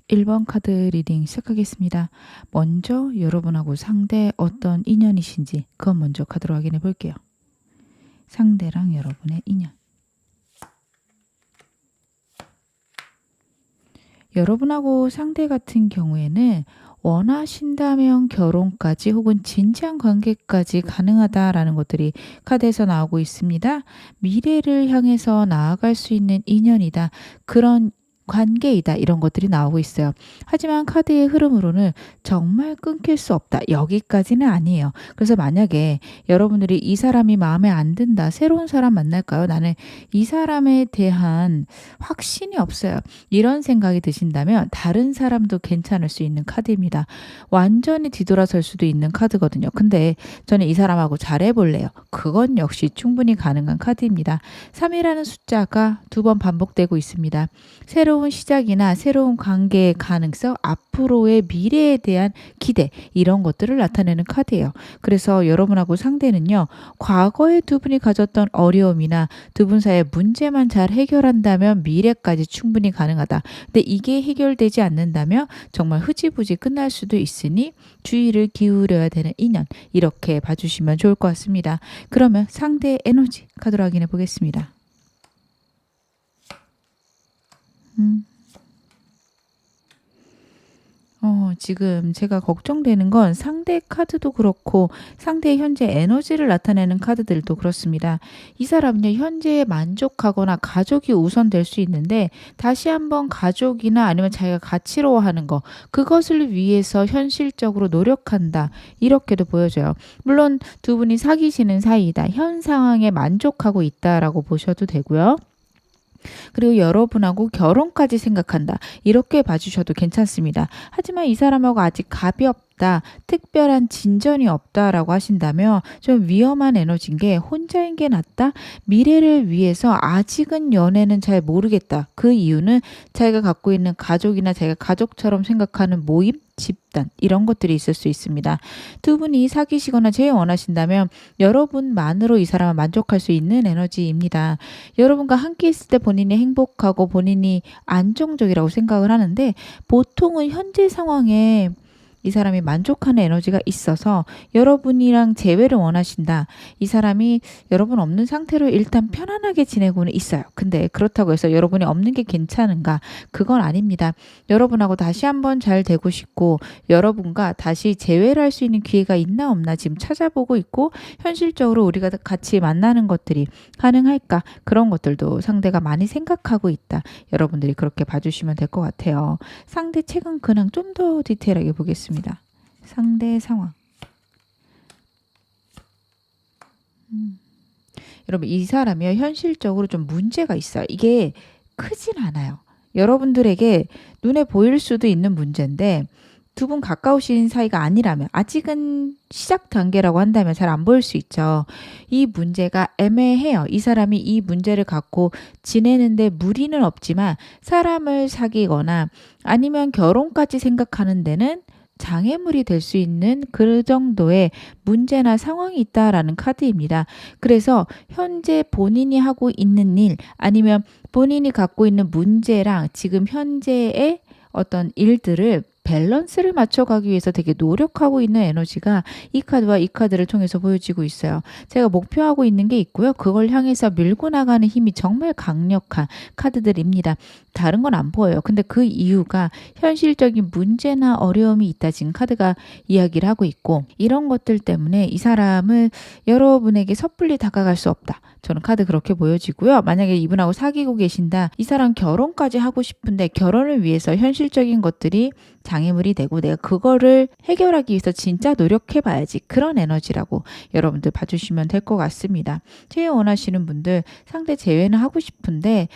1번 카드 리딩 시작하겠습니다. 먼저 여러분하고 상대 어떤 인연이신지 그건 먼저 카드로 확인해 볼게요. 상대랑 여러분의 인연. 여러분하고 상대 같은 경우에는 원하신다면 결혼까지 혹은 진지한 관계까지 가능하다라는 것들이 카드에서 나오고 있습니다. 미래를 향해서 나아갈 수 있는 인연이다. 그런 관계이다. 이런 것들이 나오고 있어요. 하지만 카드의 흐름으로는 정말 끊길 수 없다. 여기까지는 아니에요. 그래서 만약에 여러분들이 이 사람이 마음에 안 든다. 새로운 사람 만날까요? 나는 이 사람에 대한 확신이 없어요. 이런 생각이 드신다면 다른 사람도 괜찮을 수 있는 카드입니다. 완전히 뒤돌아설 수도 있는 카드거든요. 근데 저는 이 사람하고 잘해볼래요. 그건 역시 충분히 가능한 카드입니다. 3이라는 숫자가 2번 반복되고 있습니다. 새로운 시작이나 새로운 관계의 가능성, 앞으로의 미래에 대한 기대, 이런 것들을 나타내는 카드예요. 그래서 여러분하고 상대는요, 과거에 두 분이 가졌던 어려움이나 두 분 사이의 문제만 잘 해결한다면 미래까지 충분히 가능하다. 근데 이게 해결되지 않는다면 정말 흐지부지 끝날 수도 있으니 주의를 기울여야 되는 인연, 이렇게 봐주시면 좋을 것 같습니다. 그러면 상대의 에너지 카드로 확인해 보겠습니다. 지금 제가 걱정되는 건 상대 카드도 그렇고 상대의 현재 에너지를 나타내는 카드들도 그렇습니다. 이 사람은요, 현재에 만족하거나 가족이 우선될 수 있는데 다시 한번 가족이나 아니면 자기가 가치로워하는 거, 그것을 위해서 현실적으로 노력한다. 이렇게도 보여져요. 물론 두 분이 사귀시는 사이이다. 현 상황에 만족하고 있다라고 보셔도 되고요. 그리고 여러분하고 결혼까지 생각한다. 이렇게 봐주셔도 괜찮습니다. 하지만 이 사람하고 아직 갑이 없다. 특별한 진전이 없다라고 하신다면 좀 위험한 에너지인 게 혼자인 게 낫다. 미래를 위해서 아직은 연애는 잘 모르겠다. 그 이유는 자기가 갖고 있는 가족이나 자기가 가족처럼 생각하는 모임, 집단, 이런 것들이 있을 수 있습니다. 두 분이 사귀시거나 제일 원하신다면 여러분만으로 이 사람을 만족할 수 있는 에너지입니다. 여러분과 함께 있을 때 본인이 행복하고 본인이 안정적이라고 생각을 하는데 보통은 현재 상황에 이 사람이 만족하는 에너지가 있어서 여러분이랑 재회를 원하신다. 이 사람이 여러분 없는 상태로 일단 편안하게 지내고는 있어요. 근데 그렇다고 해서 여러분이 없는 게 괜찮은가? 그건 아닙니다. 여러분하고 다시 한번 잘 되고 싶고 여러분과 다시 재회를 할 수 있는 기회가 있나 없나 지금 찾아보고 있고 현실적으로 우리가 같이 만나는 것들이 가능할까? 그런 것들도 상대가 많이 생각하고 있다. 여러분들이 그렇게 봐주시면 될 것 같아요. 상대 최근 근황 좀 더 디테일하게 보겠습니다. 상대 상황. 여러분, 이 사람이요, 현실적으로 좀 문제가 있어요. 이게 크진 않아요. 여러분들에게 눈에 보일 수도 있는 문제인데 두 분 가까우신 사이가 아니라면, 아직은 시작 단계라고 한다면 잘 안 보일 수 있죠. 이 문제가 애매해요. 이 사람이 이 문제를 갖고 지내는데 무리는 없지만 사람을 사귀거나 아니면 결혼까지 생각하는 데는 장애물이 될 수 있는 그 정도의 문제나 상황이 있다라는 카드입니다. 그래서 현재 본인이 하고 있는 일, 아니면 본인이 갖고 있는 문제랑 지금 현재의 어떤 일들을 밸런스를 맞춰가기 위해서 되게 노력하고 있는 에너지가 이 카드와 이 카드를 통해서 보여지고 있어요. 제가 목표하고 있는 게 있고요. 그걸 향해서 밀고 나가는 힘이 정말 강력한 카드들입니다. 다른 건 안 보여요. 근데 그 이유가 현실적인 문제나 어려움이 있다. 지금 카드가 이야기를 하고 있고, 이런 것들 때문에 이 사람을 여러분에게 섣불리 다가갈 수 없다. 저는 카드 그렇게 보여지고요. 만약에 이분하고 사귀고 계신다. 이 사람 결혼까지 하고 싶은데 결혼을 위해서 현실적인 것들이 장애물이 되고 내가 그거를 해결하기 위해서 진짜 노력해봐야지. 그런 에너지라고 여러분들 봐주시면 될 것 같습니다. 제외 원하시는 분들 상대 제외는 하고 싶은데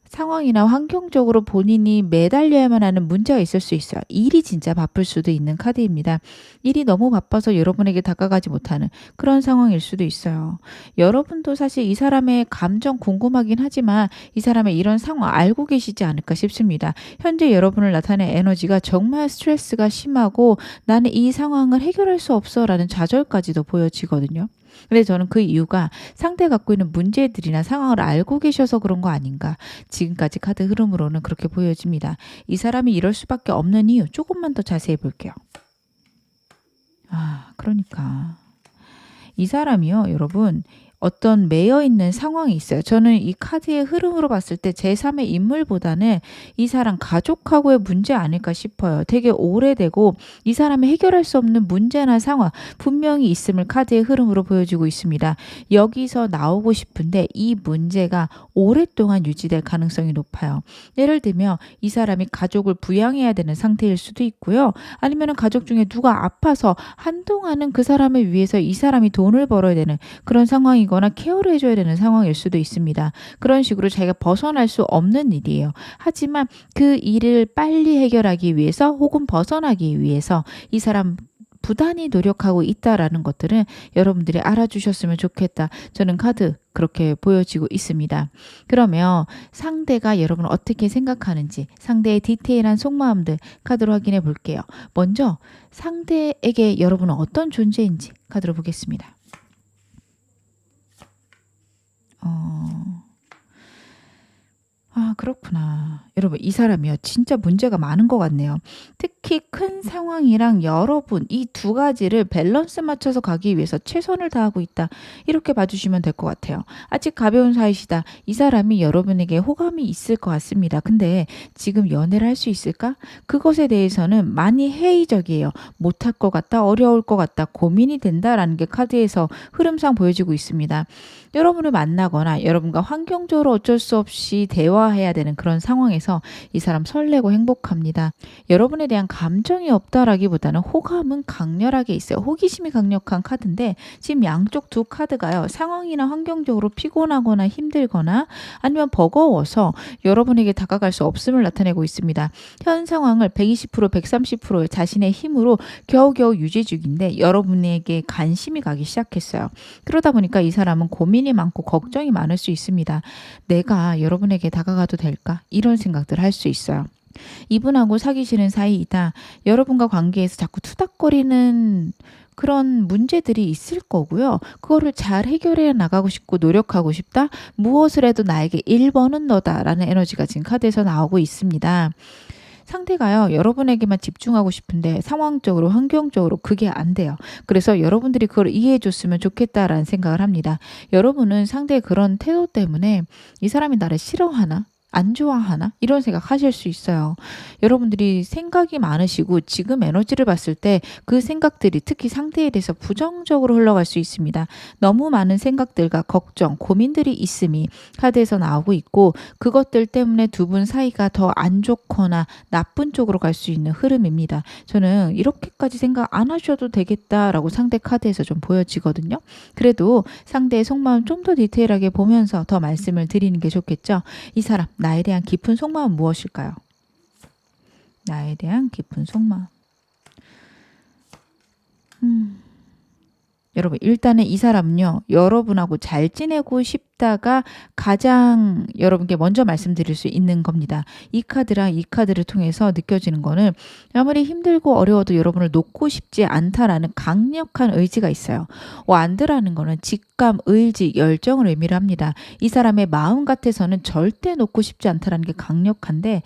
상황이나 환경적으로 본인이 매달려야만 하는 문제가 있을 수 있어요. 일이 진짜 바쁠 수도 있는 카드입니다. 일이 너무 바빠서 여러분에게 다가가지 못하는 그런 상황일 수도 있어요. 여러분도 사실 이 사람의 감정 궁금하긴 하지만 이 사람의 이런 상황 알고 계시지 않을까 싶습니다. 현재 여러분을 나타낸 에너지가 정말 스트레스가 심하고 나는 이 상황을 해결할 수 없어 라는 좌절까지도 보여지거든요. 근데 저는 그 이유가 상대가 갖고 있는 문제들이나 상황을 알고 계셔서 그런 거 아닌가. 지금까지 카드 흐름으로는 그렇게 보여집니다. 이 사람이 이럴 수밖에 없는 이유 조금만 더 자세히 볼게요. 그러니까 이 사람이요, 여러분, 어떤 매여 있는 상황이 있어요. 저는 이 카드의 흐름으로 봤을 때 제3의 인물보다는 이 사람 가족하고의 문제 아닐까 싶어요. 되게 오래되고 이 사람이 해결할 수 없는 문제나 상황 분명히 있음을 카드의 흐름으로 보여주고 있습니다. 여기서 나오고 싶은데 이 문제가 오랫동안 유지될 가능성이 높아요. 예를 들면 이 사람이 가족을 부양해야 되는 상태일 수도 있고요. 아니면 가족 중에 누가 아파서 한동안은 그 사람을 위해서 이 사람이 돈을 벌어야 되는 그런 상황이고 거나 케어를 해줘야 되는 상황일 수도 있습니다. 그런 식으로 자기가 벗어날 수 없는 일이에요. 하지만 그 일을 빨리 해결하기 위해서 혹은 벗어나기 위해서 이 사람 부단히 노력하고 있다라는 것들은 여러분들이 알아주셨으면 좋겠다. 저는 카드 그렇게 보여지고 있습니다. 그러면 상대가 여러분 어떻게 생각하는지 상대의 디테일한 속마음들 카드로 확인해 볼게요. 먼저 상대에게 여러분은 어떤 존재인지 카드로 보겠습니다. 그렇구나. 여러분, 이 사람이요. 진짜 문제가 많은 것 같네요. 특히 큰 상황이랑 여러분, 이 두 가지를 밸런스 맞춰서 가기 위해서 최선을 다하고 있다. 이렇게 봐주시면 될 것 같아요. 아직 가벼운 사이시다. 이 사람이 여러분에게 호감이 있을 것 같습니다. 근데 지금 연애를 할 수 있을까? 그것에 대해서는 많이 회의적이에요. 못할 것 같다, 어려울 것 같다, 고민이 된다라는 게 카드에서 흐름상 보여지고 있습니다. 여러분을 만나거나 여러분과 환경적으로 어쩔 수 없이 대화해야 되는 그런 상황에서 이 사람 설레고 행복합니다. 여러분에 대한 감정이 없다라기보다는 호감은 강렬하게 있어요. 호기심이 강력한 카드인데 지금 양쪽 두 카드가요. 상황이나 환경적으로 피곤하거나 힘들거나 아니면 버거워서 여러분에게 다가갈 수 없음을 나타내고 있습니다. 현 상황을 120%, 130%의 자신의 힘으로 겨우겨우 유지 중인데 여러분에게 관심이 가기 시작했어요. 그러다 보니까 이 사람은 고민이 많고 걱정이 많을 수 있습니다. 내가 여러분에게 다가가도 될까? 이런 생각들 할 수 있어요. 이분하고 사귀시는 사이이다. 여러분과 관계에서 자꾸 투닥거리는 그런 문제들이 있을 거고요. 그거를 잘 해결해 나가고 싶고 노력하고 싶다. 무엇을 해도 나에게 1번은 너다라는 에너지가 지금 카드에서 나오고 있습니다. 상대가요, 여러분에게만 집중하고 싶은데 상황적으로, 환경적으로 그게 안 돼요. 그래서 여러분들이 그걸 이해해 줬으면 좋겠다라는 생각을 합니다. 여러분은 상대의 그런 태도 때문에 이 사람이 나를 싫어하나? 안 좋아하나? 이런 생각 하실 수 있어요. 여러분들이 생각이 많으시고 지금 에너지를 봤을 때 그 생각들이 특히 상대에 대해서 부정적으로 흘러갈 수 있습니다. 너무 많은 생각들과 걱정, 고민들이 있음이 카드에서 나오고 있고 그것들 때문에 두 분 사이가 더 안 좋거나 나쁜 쪽으로 갈 수 있는 흐름입니다. 저는 이렇게까지 생각 안 하셔도 되겠다라고 상대 카드에서 좀 보여지거든요. 그래도 상대의 속마음 좀 더 디테일하게 보면서 더 말씀을 드리는 게 좋겠죠. 이 사람 나에 대한 깊은 속마음 무엇일까요? 나에 대한 깊은 속마음. 여러분 일단은 이 사람은요. 여러분하고 잘 지내고 싶다가 가장 여러분께 먼저 말씀드릴 수 있는 겁니다. 이 카드랑 이 카드를 통해서 느껴지는 거는 아무리 힘들고 어려워도 여러분을 놓고 싶지 않다라는 강력한 의지가 있어요. 완드라는 거는 직감, 의지, 열정을 의미를 합니다. 이 사람의 마음 같아서는 절대 놓고 싶지 않다라는 게 강력한데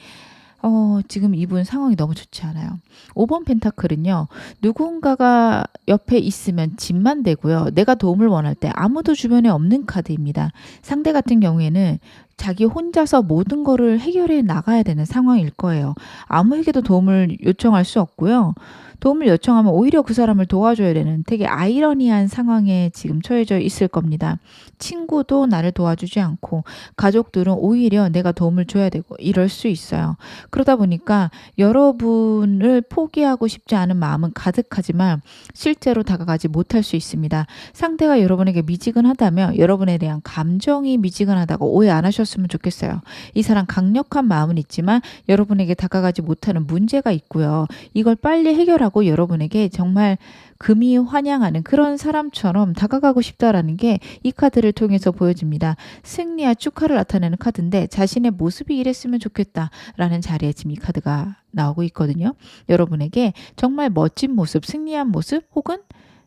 지금 이분 상황이 너무 좋지 않아요. 5번 펜타클은요. 누군가가 옆에 있으면 짐만 되고요. 내가 도움을 원할 때 아무도 주변에 없는 카드입니다. 상대 같은 경우에는 자기 혼자서 모든 거를 해결해 나가야 되는 상황일 거예요. 아무에게도 도움을 요청할 수 없고요. 도움을 요청하면 오히려 그 사람을 도와줘야 되는 되게 아이러니한 상황에 지금 처해져 있을 겁니다. 친구도 나를 도와주지 않고 가족들은 오히려 내가 도움을 줘야 되고 이럴 수 있어요. 그러다 보니까 여러분을 포기하고 싶지 않은 마음은 가득하지만 실제로 다가가지 못할 수 있습니다. 상대가 여러분에게 미지근하다면 여러분에 대한 감정이 미지근하다고 오해 안 하셨으면 좋겠어요. 이 사람 강력한 마음은 있지만 여러분에게 다가가지 못하는 문제가 있고요. 이걸 빨리 해결하고 여러분에게 정말 금이 환영하는 그런 사람처럼 다가가고 싶다라는 게 이 카드를 통해서 보여집니다. 승리와 축하를 나타내는 카드인데 자신의 모습이 이랬으면 좋겠다라는 자리에 지금 이 카드가 나오고 있거든요. 여러분에게 정말 멋진 모습, 승리한 모습 혹은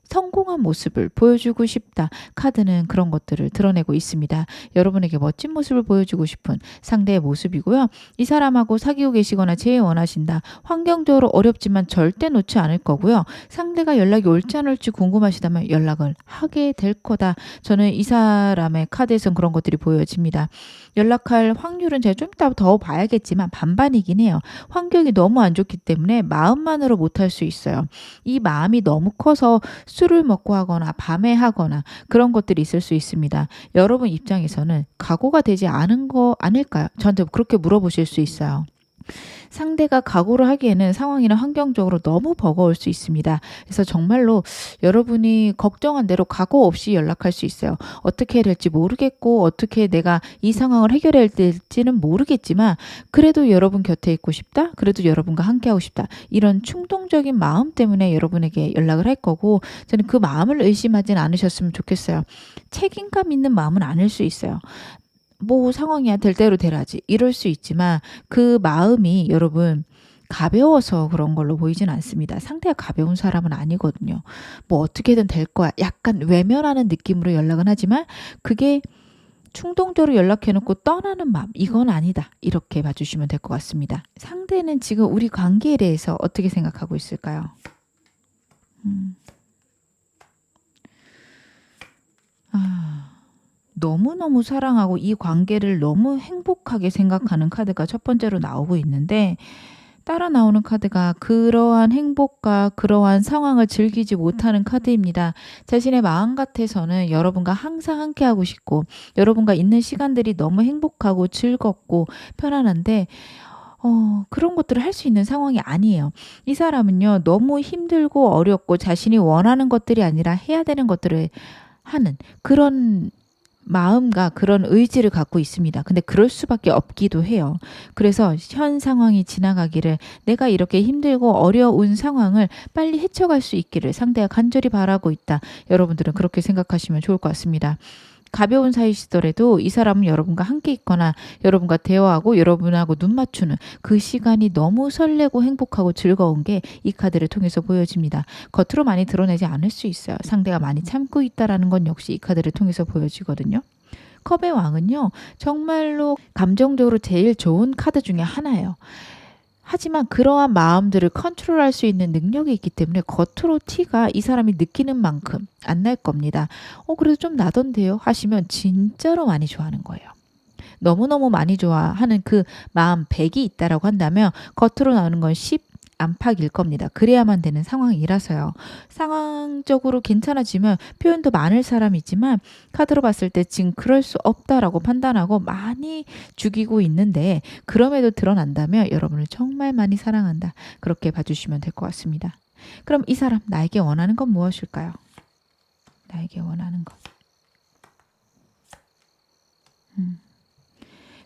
성공한 모습을 보여주고 싶다. 카드는 그런 것들을 드러내고 있습니다. 여러분에게 멋진 모습을 보여주고 싶은 상대의 모습이고요. 이 사람하고 사귀고 계시거나 재원하신다. 환경적으로 어렵지만 절대 놓지 않을 거고요. 상대가 연락이 올지 안 올지 궁금하시다면 연락을 하게 될 거다. 저는 이 사람의 카드에선 그런 것들이 보여집니다. 연락할 확률은 제가 좀 이따 더 봐야겠지만 반반이긴 해요. 환경이 너무 안 좋기 때문에 마음만으로 못할 수 있어요. 이 마음이 너무 커서 술을 먹고 하거나 밤에 하거나 그런 것들이 있을 수 있습니다. 여러분 입장에서는 각오가 되지 않은 거 아닐까요? 저한테 그렇게 물어보실 수 있어요. 상대가 각오를 하기에는 상황이나 환경적으로 너무 버거울 수 있습니다. 그래서 정말로 여러분이 걱정한 대로 각오 없이 연락할 수 있어요. 어떻게 해야 될지 모르겠고 어떻게 내가 이 상황을 해결해야 될지는 모르겠지만 그래도 여러분 곁에 있고 싶다. 그래도 여러분과 함께하고 싶다. 이런 충동적인 마음 때문에 여러분에게 연락을 할 거고 저는 그 마음을 의심하진 않으셨으면 좋겠어요. 책임감 있는 마음은 아닐 수 있어요. 뭐 상황이야 될 대로 되라지 이럴 수 있지만 그 마음이 여러분 가벼워서 그런 걸로 보이진 않습니다. 상대가 가벼운 사람은 아니거든요. 뭐 어떻게든 될 거야. 약간 외면하는 느낌으로 연락은 하지만 그게 충동적으로 연락해놓고 떠나는 마음 이건 아니다. 이렇게 봐주시면 될 것 같습니다. 상대는 지금 우리 관계에 대해서 어떻게 생각하고 있을까요? 너무너무 사랑하고 이 관계를 너무 행복하게 생각하는 카드가 첫 번째로 나오고 있는데 따라 나오는 카드가 그러한 행복과 그러한 상황을 즐기지 못하는 카드입니다. 자신의 마음 같아서는 여러분과 항상 함께하고 싶고 여러분과 있는 시간들이 너무 행복하고 즐겁고 편안한데 그런 것들을 할 수 있는 상황이 아니에요. 이 사람은요, 너무 힘들고 어렵고 자신이 원하는 것들이 아니라 해야 되는 것들을 하는 그런 마음과 그런 의지를 갖고 있습니다. 근데 그럴 수밖에 없기도 해요. 그래서 현 상황이 지나가기를 내가 이렇게 힘들고 어려운 상황을 빨리 헤쳐갈 수 있기를 상대가 간절히 바라고 있다. 여러분들은 그렇게 생각하시면 좋을 것 같습니다. 가벼운 사이시더라도 이 사람은 여러분과 함께 있거나 여러분과 대화하고 여러분하고 눈 맞추는 그 시간이 너무 설레고 행복하고 즐거운 게 이 카드를 통해서 보여집니다. 겉으로 많이 드러내지 않을 수 있어요. 상대가 많이 참고 있다라는 건 역시 이 카드를 통해서 보여지거든요. 컵의 왕은요. 정말로 감정적으로 제일 좋은 카드 중에 하나예요. 하지만 그러한 마음들을 컨트롤할 수 있는 능력이 있기 때문에 겉으로 티가 이 사람이 느끼는 만큼 안 날 겁니다. 그래도 좀 나던데요? 하시면 진짜로 많이 좋아하는 거예요. 너무너무 많이 좋아하는 그 마음 100이 있다라고 한다면 겉으로 나오는 건 10 안팎일 겁니다. 그래야만 되는 상황이라서요. 상황적으로 괜찮아지면 표현도 많을 사람이지만 카드로 봤을 때 지금 그럴 수 없다라고 판단하고 많이 죽이고 있는데 그럼에도 드러난다면 여러분을 정말 많이 사랑한다. 그렇게 봐주시면 될 것 같습니다. 그럼 이 사람 나에게 원하는 건 무엇일까요? 나에게 원하는 것.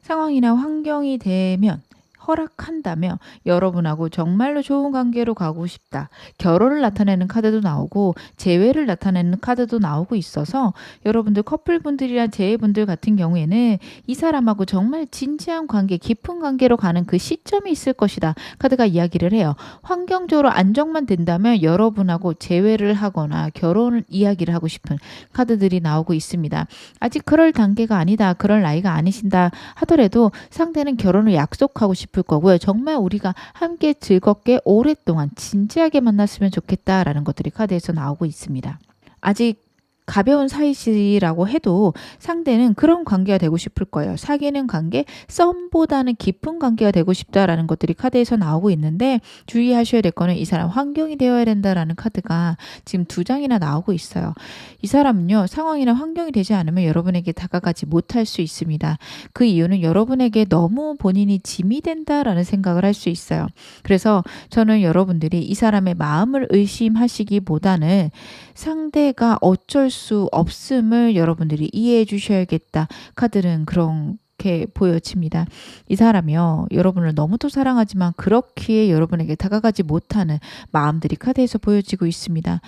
상황이나 환경이 되면 허락한다며 여러분하고 정말로 좋은 관계로 가고 싶다. 결혼을 나타내는 카드도 나오고 재회를 나타내는 카드도 나오고 있어서 여러분들 커플분들이나 재회분들 같은 경우에는 이 사람하고 정말 진지한 관계, 깊은 관계로 가는 그 시점이 있을 것이다. 카드가 이야기를 해요. 환경적으로 안정만 된다면 여러분하고 재회를 하거나 결혼을 이야기를 하고 싶은 카드들이 나오고 있습니다. 아직 그럴 단계가 아니다. 그럴 나이가 아니신다 하더라도 상대는 결혼을 약속하고 싶을 거고요. 정말 우리가 함께 즐겁게 오랫동안 진지하게 만났으면 좋겠다라는 것들이 카드에서 나오고 있습니다. 아직 가벼운 사이시라고 해도 상대는 그런 관계가 되고 싶을 거예요. 사귀는 관계, 썸보다는 깊은 관계가 되고 싶다라는 것들이 카드에서 나오고 있는데 주의하셔야 될 거는 이 사람 환경이 되어야 된다라는 카드가 지금 2장이나 나오고 있어요. 이 사람은요. 상황이나 환경이 되지 않으면 여러분에게 다가가지 못할 수 있습니다. 그 이유는 여러분에게 너무 본인이 짐이 된다라는 생각을 할 수 있어요. 그래서 저는 여러분들이 이 사람의 마음을 의심하시기보다는 상대가 어쩔 수 없음을 여러분들이 이해해 주셔야겠다. 카드는 그렇게 보여집니다. 이 사람이요. 여러분을 너무도 사랑하지만 그렇게 여러분에게 다가가지 못하는 마음들이 카드에서 보여지고 있습니다.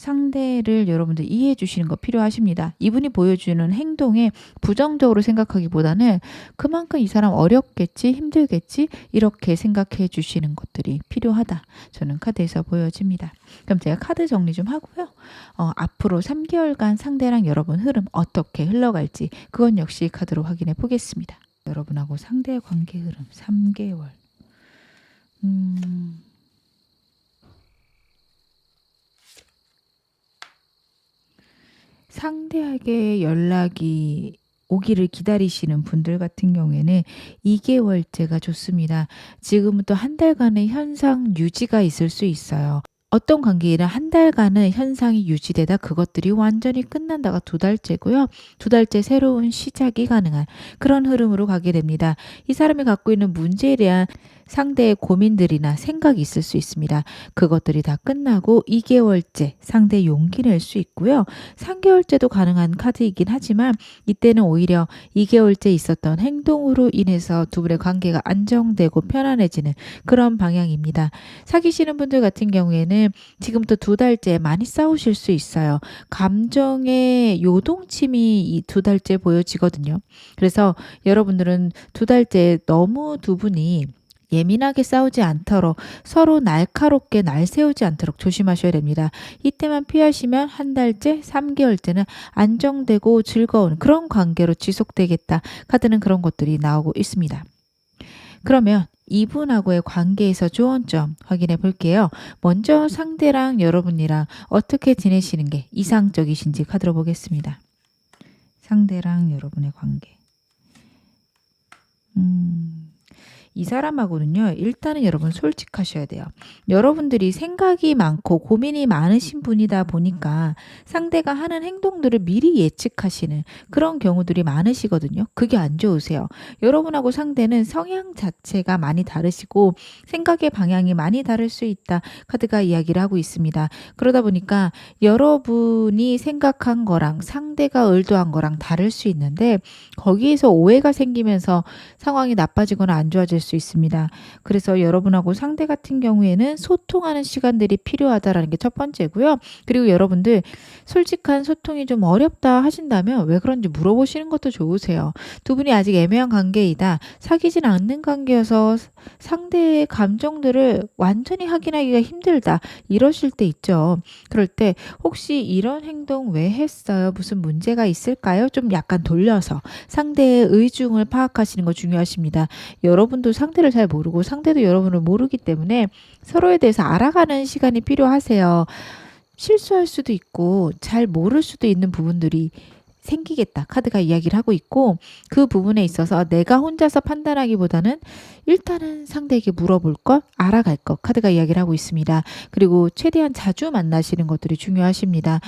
상대를 여러분들 이해해 주시는 거 필요하십니다. 이분이 보여주는 행동에 부정적으로 생각하기보다는 그만큼 이 사람 어렵겠지, 힘들겠지 이렇게 생각해 주시는 것들이 필요하다. 저는 카드에서 보여집니다. 그럼 제가 카드 정리 좀 하고요. 앞으로 3개월간 상대랑 여러분 흐름 어떻게 흘러갈지 그건 역시 카드로 확인해 보겠습니다. 여러분하고 상대의 관계 흐름 3개월. 상대에게 연락이 오기를 기다리시는 분들 같은 경우에는 2개월째가 좋습니다. 지금부터 한 달간의 현상 유지가 있을 수 있어요. 어떤 관계이든 한 달간은 현상이 유지되다 그것들이 완전히 끝난다가 2달째고요. 2달째 새로운 시작이 가능한 그런 흐름으로 가게 됩니다. 이 사람이 갖고 있는 문제에 대한 상대의 고민들이나 생각이 있을 수 있습니다. 그것들이 다 끝나고 2개월째 상대 용기 낼 수 있고요. 3개월째도 가능한 카드이긴 하지만 이때는 오히려 2개월째 있었던 행동으로 인해서 두 분의 관계가 안정되고 편안해지는 그런 방향입니다. 사귀시는 분들 같은 경우에는 지금부터 2달째 많이 싸우실 수 있어요. 감정의 요동침이 이 2달째 보여지거든요. 그래서 여러분들은 2달째 너무 두 분이 예민하게 싸우지 않도록 서로 날카롭게 날 세우지 않도록 조심하셔야 됩니다. 이때만 피하시면 한 달째, 3개월째는 안정되고 즐거운 그런 관계로 지속되겠다. 카드는 그런 것들이 나오고 있습니다. 그러면 이분하고의 관계에서 좋은 점 확인해 볼게요. 먼저 상대랑 여러분이랑 어떻게 지내시는 게 이상적이신지 카드로 보겠습니다. 상대랑 여러분의 관계. 이 사람하고는요. 일단은 여러분 솔직하셔야 돼요. 여러분들이 생각이 많고 고민이 많으신 분이다 보니까 상대가 하는 행동들을 미리 예측하시는 그런 경우들이 많으시거든요. 그게 안 좋으세요. 여러분하고 상대는 성향 자체가 많이 다르시고 생각의 방향이 많이 다를 수 있다. 카드가 이야기를 하고 있습니다. 그러다 보니까 여러분이 생각한 거랑 상대가 의도한 거랑 다를 수 있는데 거기에서 오해가 생기면서 상황이 나빠지거나 안 좋아질 수 있습니다. 그래서 여러분하고 상대 같은 경우에는 소통하는 시간들이 필요하다라는 게 첫 번째고요. 그리고 여러분들 솔직한 소통이 좀 어렵다 하신다면 왜 그런지 물어보시는 것도 좋으세요. 두 분이 아직 애매한 관계이다. 사귀진 않는 관계여서 상대의 감정들을 완전히 확인하기가 힘들다. 이러실 때 있죠. 그럴 때 혹시 이런 행동 왜 했어요? 무슨 문제가 있을까요? 좀 약간 돌려서 상대의 의중을 파악하시는 거 중요하십니다. 여러분도 상대를 잘 모르고 상대도 여러분을 모르기 때문에 서로에 대해서 알아가는 시간이 필요하세요. 실수할 수도 있고 잘 모를 수도 있는 부분들이 생기겠다. 카드가 이야기를 하고 있고 그 부분에 있어서 내가 혼자서 판단하기보다는 일단은 상대에게 물어볼 것, 알아갈 것. 카드가 이야기를 하고 있습니다. 그리고 최대한 자주 만나시는 것들이 중요하십니다.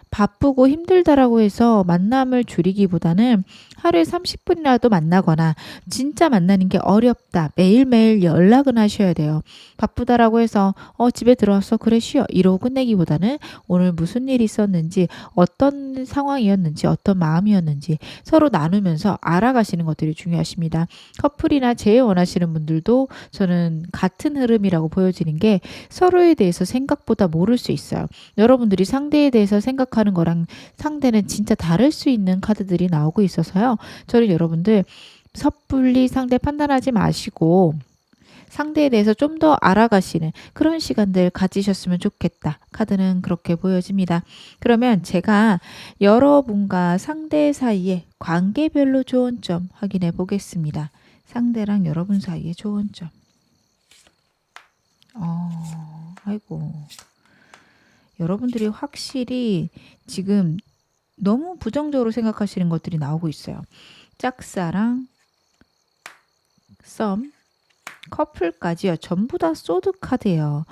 바쁘고 힘들다라고 해서 만남을 줄이기보다는 하루에 30분이라도 만나거나 진짜 만나는 게 어렵다. 매일매일 연락은 하셔야 돼요. 바쁘다라고 해서 집에 들어왔어 그래 쉬어 이러고 끝내기보다는 오늘 무슨 일이 있었는지 어떤 상황이었는지 어떤 마음이었는지 서로 나누면서 알아가시는 것들이 중요하십니다. 커플이나 재혼하시는 분들도 저는 같은 흐름이라고 보여지는 게 서로에 대해서 생각보다 모를 수 있어요. 여러분들이 상대에 대해서 생각하는 거랑 상대는 진짜 다를 수 있는 카드들이 나오고 있어서요. 저는 여러분들 섣불리 상대 판단하지 마시고 상대에 대해서 좀 더 알아가시는 그런 시간들 가지셨으면 좋겠다. 카드는 그렇게 보여집니다. 그러면 제가 여러분과 상대 사이에 관계별로 좋은 점 확인해 보겠습니다. 상대랑 여러분 사이에 좋은 점. 아이고. 여러분들이 확실히 지금 너무 부정적으로 생각하시는 것들이 나오고 있어요. 짝사랑, 썸, 커플까지요. 전부 다 소드 카드예요.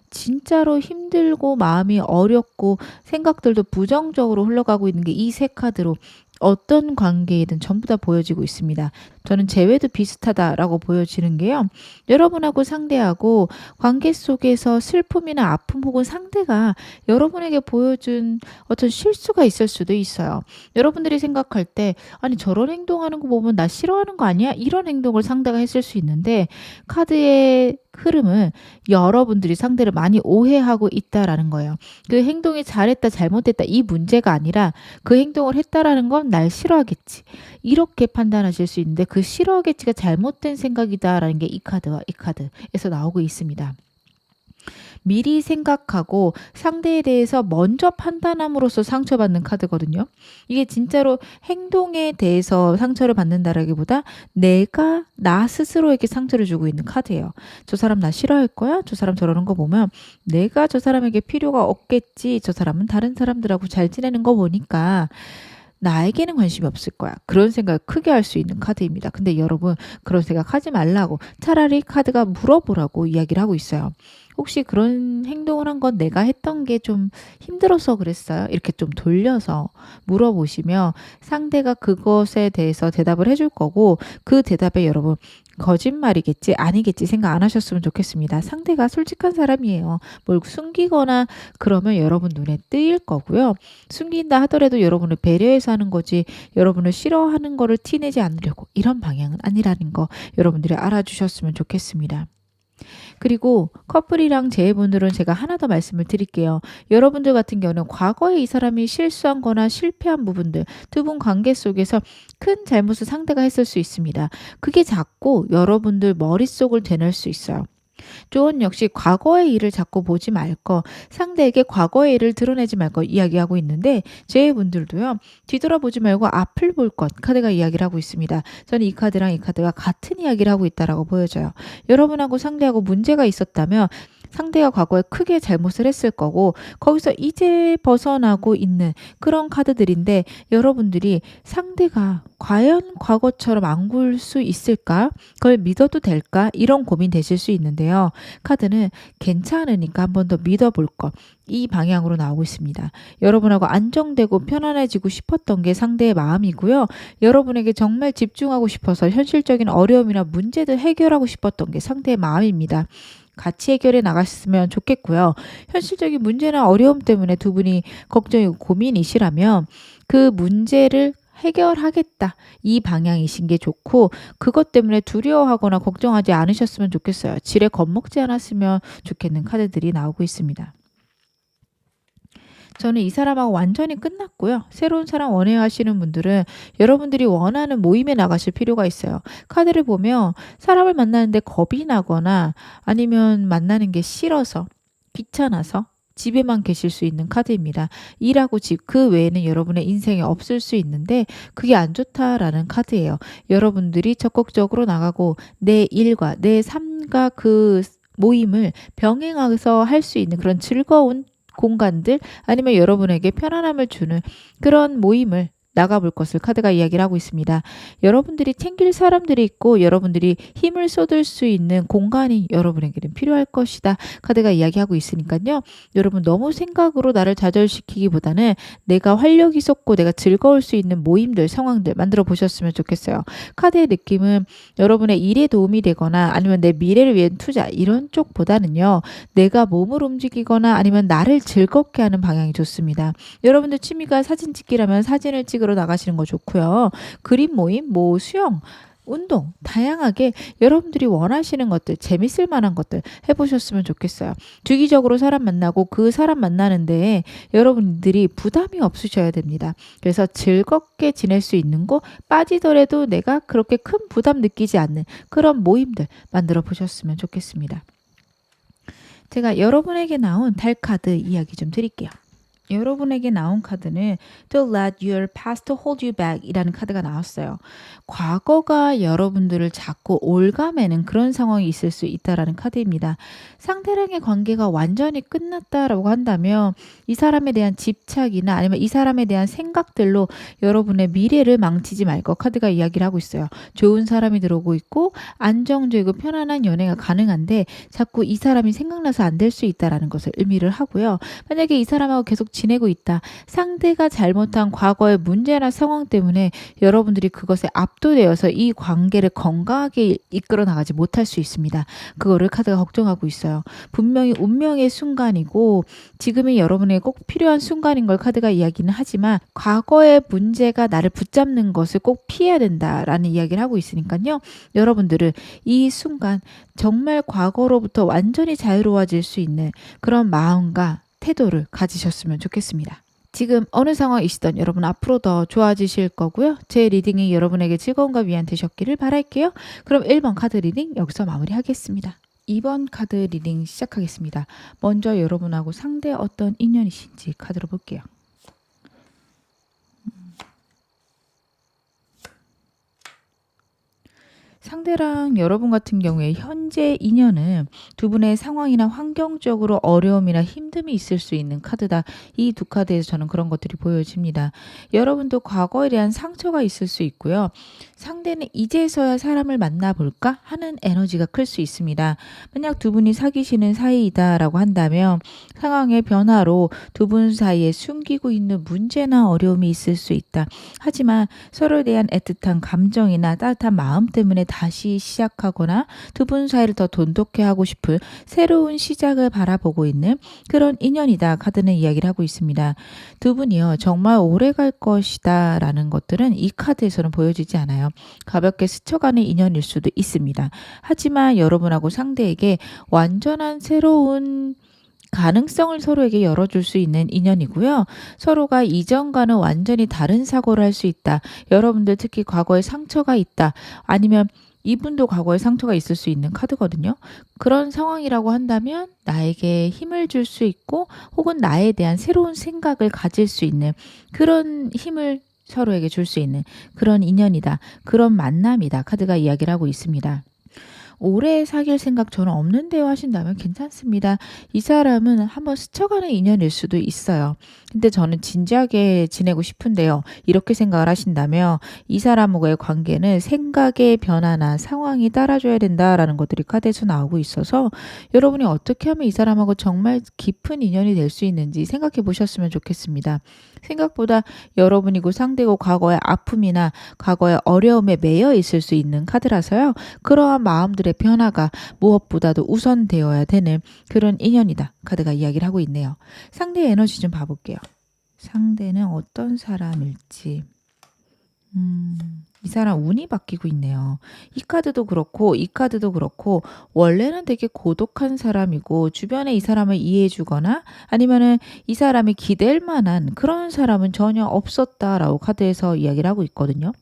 진짜로 힘들고 마음이 어렵고 생각들도 부정적으로 흘러가고 있는 게 이 세 카드로 어떤 관계이든 전부 다 보여지고 있습니다. 저는 재회도 비슷하다라고 보여지는 게요. 여러분하고 상대하고 관계 속에서 슬픔이나 아픔 혹은 상대가 여러분에게 보여준 어떤 실수가 있을 수도 있어요. 여러분들이 생각할 때 아니 저런 행동하는 거 보면 나 싫어하는 거 아니야? 이런 행동을 상대가 했을 수 있는데 카드의 흐름은 여러분들이 상대를 많이 오해하고 있다라는 거예요. 그 행동이 잘했다 잘못했다 이 문제가 아니라 그 행동을 했다라는 건 날 싫어하겠지. 이렇게 판단하실 수 있는데 그 싫어하겠지가 잘못된 생각이다라는 게 이 카드와 이 카드에서 나오고 있습니다. 미리 생각하고 상대에 대해서 먼저 판단함으로써 상처받는 카드거든요. 이게 진짜로 행동에 대해서 상처를 받는다라기보다 내가 나 스스로에게 상처를 주고 있는 카드예요. 저 사람 나 싫어할 거야? 저 사람 저러는 거 보면 내가 저 사람에게 필요가 없겠지. 저 사람은 다른 사람들하고 잘 지내는 거 보니까 나에게는 관심이 없을 거야. 그런 생각을 크게 할 수 있는 카드입니다. 근데 여러분 그런 생각 하지 말라고 차라리 카드가 물어보라고 이야기를 하고 있어요. 혹시 그런 행동을 한 건 내가 했던 게 좀 힘들어서 그랬어요? 이렇게 좀 돌려서 물어보시면 상대가 그것에 대해서 대답을 해줄 거고 그 대답에 여러분 거짓말이겠지 아니겠지 생각 안 하셨으면 좋겠습니다. 상대가 솔직한 사람이에요. 뭘 숨기거나 그러면 여러분 눈에 띄일 거고요. 숨긴다 하더라도 여러분을 배려해서 하는 거지 여러분을 싫어하는 거를 티내지 않으려고 이런 방향은 아니라는 거 여러분들이 알아주셨으면 좋겠습니다. 그리고 커플이랑 재회분들은 제가 하나 더 말씀을 드릴게요. 여러분들 같은 경우는 과거에 이 사람이 실수한 거나 실패한 부분들 두 분 관계 속에서 큰 잘못을 상대가 했을 수 있습니다. 그게 자꾸 여러분들 머릿속을 되뇌일 수 있어요. 조언 역시 과거의 일을 자꾸 보지 말 거, 상대에게 과거의 일을 드러내지 말 거 이야기하고 있는데 제 분들도요. 뒤돌아보지 말고 앞을 볼 것 카드가 이야기를 하고 있습니다. 저는 이 카드랑 이 카드가 같은 이야기를 하고 있다라고 보여져요. 여러분하고 상대하고 문제가 있었다면 상대가 과거에 크게 잘못을 했을 거고 거기서 이제 벗어나고 있는 그런 카드들인데 여러분들이 상대가 과연 과거처럼 안 굴 수 있을까? 그걸 믿어도 될까? 이런 고민 되실 수 있는데요. 카드는 괜찮으니까 한 번 더 믿어볼 것. 이 방향으로 나오고 있습니다. 여러분하고 안정되고 편안해지고 싶었던 게 상대의 마음이고요. 여러분에게 정말 집중하고 싶어서 현실적인 어려움이나 문제들 해결하고 싶었던 게 상대의 마음입니다. 같이 해결해 나갔으면 좋겠고요. 현실적인 문제나 어려움 때문에 두 분이 걱정이고 고민이시라면 그 문제를 해결하겠다. 이 방향이신 게 좋고 그것 때문에 두려워하거나 걱정하지 않으셨으면 좋겠어요. 지레 겁먹지 않았으면 좋겠는 카드들이 나오고 있습니다. 저는 이 사람하고 완전히 끝났고요. 새로운 사람 원해요 하시는 분들은 여러분들이 원하는 모임에 나가실 필요가 있어요. 카드를 보면 사람을 만나는데 겁이 나거나 아니면 만나는 게 싫어서 귀찮아서 집에만 계실 수 있는 카드입니다. 일하고 집 그 외에는 여러분의 인생에 없을 수 있는데 그게 안 좋다라는 카드예요. 여러분들이 적극적으로 나가고 내 일과 내 삶과 그 모임을 병행해서 할 수 있는 그런 즐거운 공간들 아니면 여러분에게 편안함을 주는 그런 모임을 나가볼 것을 카드가 이야기를 하고 있습니다. 여러분들이 챙길 사람들이 있고 여러분들이 힘을 쏟을 수 있는 공간이 여러분에게는 필요할 것이다. 카드가 이야기하고 있으니까요. 여러분 너무 생각으로 나를 좌절시키기보다는 내가 활력이 솟고 내가 즐거울 수 있는 모임들, 상황들 만들어 보셨으면 좋겠어요. 카드의 느낌은 여러분의 일에 도움이 되거나 아니면 내 미래를 위한 투자 이런 쪽보다는요. 내가 몸을 움직이거나 아니면 나를 즐겁게 하는 방향이 좋습니다. 여러분들 취미가 사진 찍기라면 사진을 찍으러 나가시는 거 좋고요. 그림 모임, 뭐 수영, 운동 다양하게 여러분들이 원하시는 것들 재밌을 만한 것들 해보셨으면 좋겠어요. 주기적으로 사람 만나고 그 사람 만나는데 여러분들이 부담이 없으셔야 됩니다. 그래서 즐겁게 지낼 수 있는 곳 빠지더라도 내가 그렇게 큰 부담 느끼지 않는 그런 모임들 만들어 보셨으면 좋겠습니다. 제가 여러분에게 나온 달 카드 이야기 좀 드릴게요. 여러분에게 나온 카드는 Don't let your past hold you back 이라는 카드가 나왔어요. 과거가 여러분들을 자꾸 올가매는 그런 상황이 있을 수 있다라는 카드입니다. 상대랑의 관계가 완전히 끝났다라고 한다면 이 사람에 대한 집착이나 아니면 이 사람에 대한 생각들로 여러분의 미래를 망치지 말 것 카드가 이야기를 하고 있어요. 좋은 사람이 들어오고 있고 안정적이고 편안한 연애가 가능한데 자꾸 이 사람이 생각나서 안 될 수 있다라는 것을 의미를 하고요. 만약에 이 사람하고 계속 지내고 있다. 상대가 잘못한 과거의 문제나 상황 때문에 여러분들이 그것에 압도되어서 이 관계를 건강하게 이끌어 나가지 못할 수 있습니다. 그거를 카드가 걱정하고 있어요. 분명히 운명의 순간이고 지금이 여러분에게 꼭 필요한 순간인 걸 카드가 이야기는 하지만 과거의 문제가 나를 붙잡는 것을 꼭 피해야 된다라는 이야기를 하고 있으니까요. 여러분들은 이 순간 정말 과거로부터 완전히 자유로워질 수 있는 그런 마음과 태도를 가지셨으면 좋겠습니다. 지금 어느 상황이시든 여러분 앞으로 더 좋아지실 거고요. 제 리딩이 여러분에게 즐거움과 위안 되셨기를 바랄게요. 그럼 1번 카드 리딩 여기서 마무리하겠습니다. 2번 카드 리딩 시작하겠습니다. 먼저 여러분하고 상대 어떤 인연이신지 카드로 볼게요. 상대랑 여러분 같은 경우에 현재 인연은 두 분의 상황이나 환경적으로 어려움이나 힘듦이 있을 수 있는 카드다. 이 두 카드에서 저는 그런 것들이 보여집니다. 여러분도 과거에 대한 상처가 있을 수 있고요. 상대는 이제서야 사람을 만나볼까 하는 에너지가 클 수 있습니다. 만약 두 분이 사귀시는 사이이다라고 한다면 상황의 변화로 두 분 사이에 숨기고 있는 문제나 어려움이 있을 수 있다. 하지만 서로에 대한 애틋한 감정이나 따뜻한 마음 때문에 다시 시작하거나 두 분 사이를 더 돈독해 하고 싶은 새로운 시작을 바라보고 있는 그런 인연이다. 카드는 이야기를 하고 있습니다. 두 분이요. 정말 오래 갈 것이다 라는 것들은 이 카드에서는 보여지지 않아요. 가볍게 스쳐가는 인연일 수도 있습니다. 하지만 여러분하고 상대에게 완전한 새로운 가능성을 서로에게 열어줄 수 있는 인연이고요. 서로가 이전과는 완전히 다른 사고를 할 수 있다. 여러분들 특히 과거에 상처가 있다. 아니면 이분도 과거에 상처가 있을 수 있는 카드거든요. 그런 상황이라고 한다면 나에게 힘을 줄 수 있고 혹은 나에 대한 새로운 생각을 가질 수 있는 그런 힘을 서로에게 줄 수 있는 그런 인연이다. 그런 만남이다. 카드가 이야기를 하고 있습니다. 오래 사귈 생각 저는 없는데요 하신다면 괜찮습니다. 이 사람은 한번 스쳐가는 인연일 수도 있어요. 근데 저는 진지하게 지내고 싶은데요. 이렇게 생각을 하신다면 이 사람과의 관계는 생각의 변화나 상황이 따라줘야 된다라는 것들이 카드에서 나오고 있어서 여러분이 어떻게 하면 이 사람하고 정말 깊은 인연이 될 수 있는지 생각해 보셨으면 좋겠습니다. 생각보다 여러분이고 상대고 과거의 아픔이나 과거의 어려움에 매여 있을 수 있는 카드라서요. 그러한 마음들의 변화가 무엇보다도 우선되어야 되는 그런 인연이다. 카드가 이야기를 하고 있네요. 상대의 에너지 좀 봐볼게요. 상대는 어떤 사람일지. 이 사람 운이 바뀌고 있네요. 이 카드도 그렇고 이 카드도 그렇고 원래는 되게 고독한 사람이고 주변에 이 사람을 이해해 주거나 아니면은 이 사람이 기댈 만한 그런 사람은 전혀 없었다라고 카드에서 이야기를 하고 있거든요.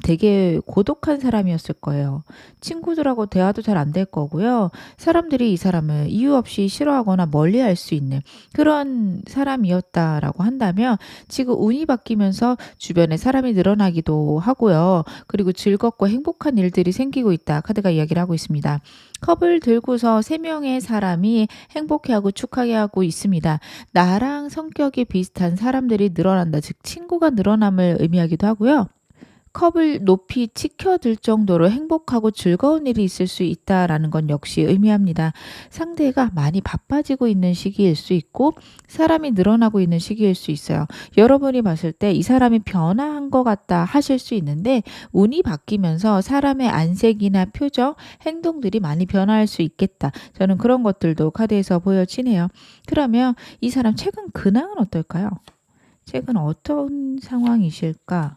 되게 고독한 사람이었을 거예요. 친구들하고 대화도 잘 안 될 거고요. 사람들이 이 사람을 이유 없이 싫어하거나 멀리할 수 있는 그런 사람이었다라고 한다면 지금 운이 바뀌면서 주변에 사람이 늘어나기도 하고요. 그리고 즐겁고 행복한 일들이 생기고 있다. 카드가 이야기를 하고 있습니다. 컵을 들고서 3명의 사람이 행복해하고 축하게 하고 있습니다. 나랑 성격이 비슷한 사람들이 늘어난다. 즉 친구가 늘어남을 의미하기도 하고요. 컵을 높이 치켜들 정도로 행복하고 즐거운 일이 있을 수 있다라는 건 역시 의미합니다. 상대가 많이 바빠지고 있는 시기일 수 있고 사람이 늘어나고 있는 시기일 수 있어요. 여러분이 봤을 때 이 사람이 변화한 것 같다 하실 수 있는데 운이 바뀌면서 사람의 안색이나 표정, 행동들이 많이 변화할 수 있겠다. 저는 그런 것들도 카드에서 보여지네요. 그러면 이 사람 최근 근황은 어떨까요? 최근 어떤 상황이실까?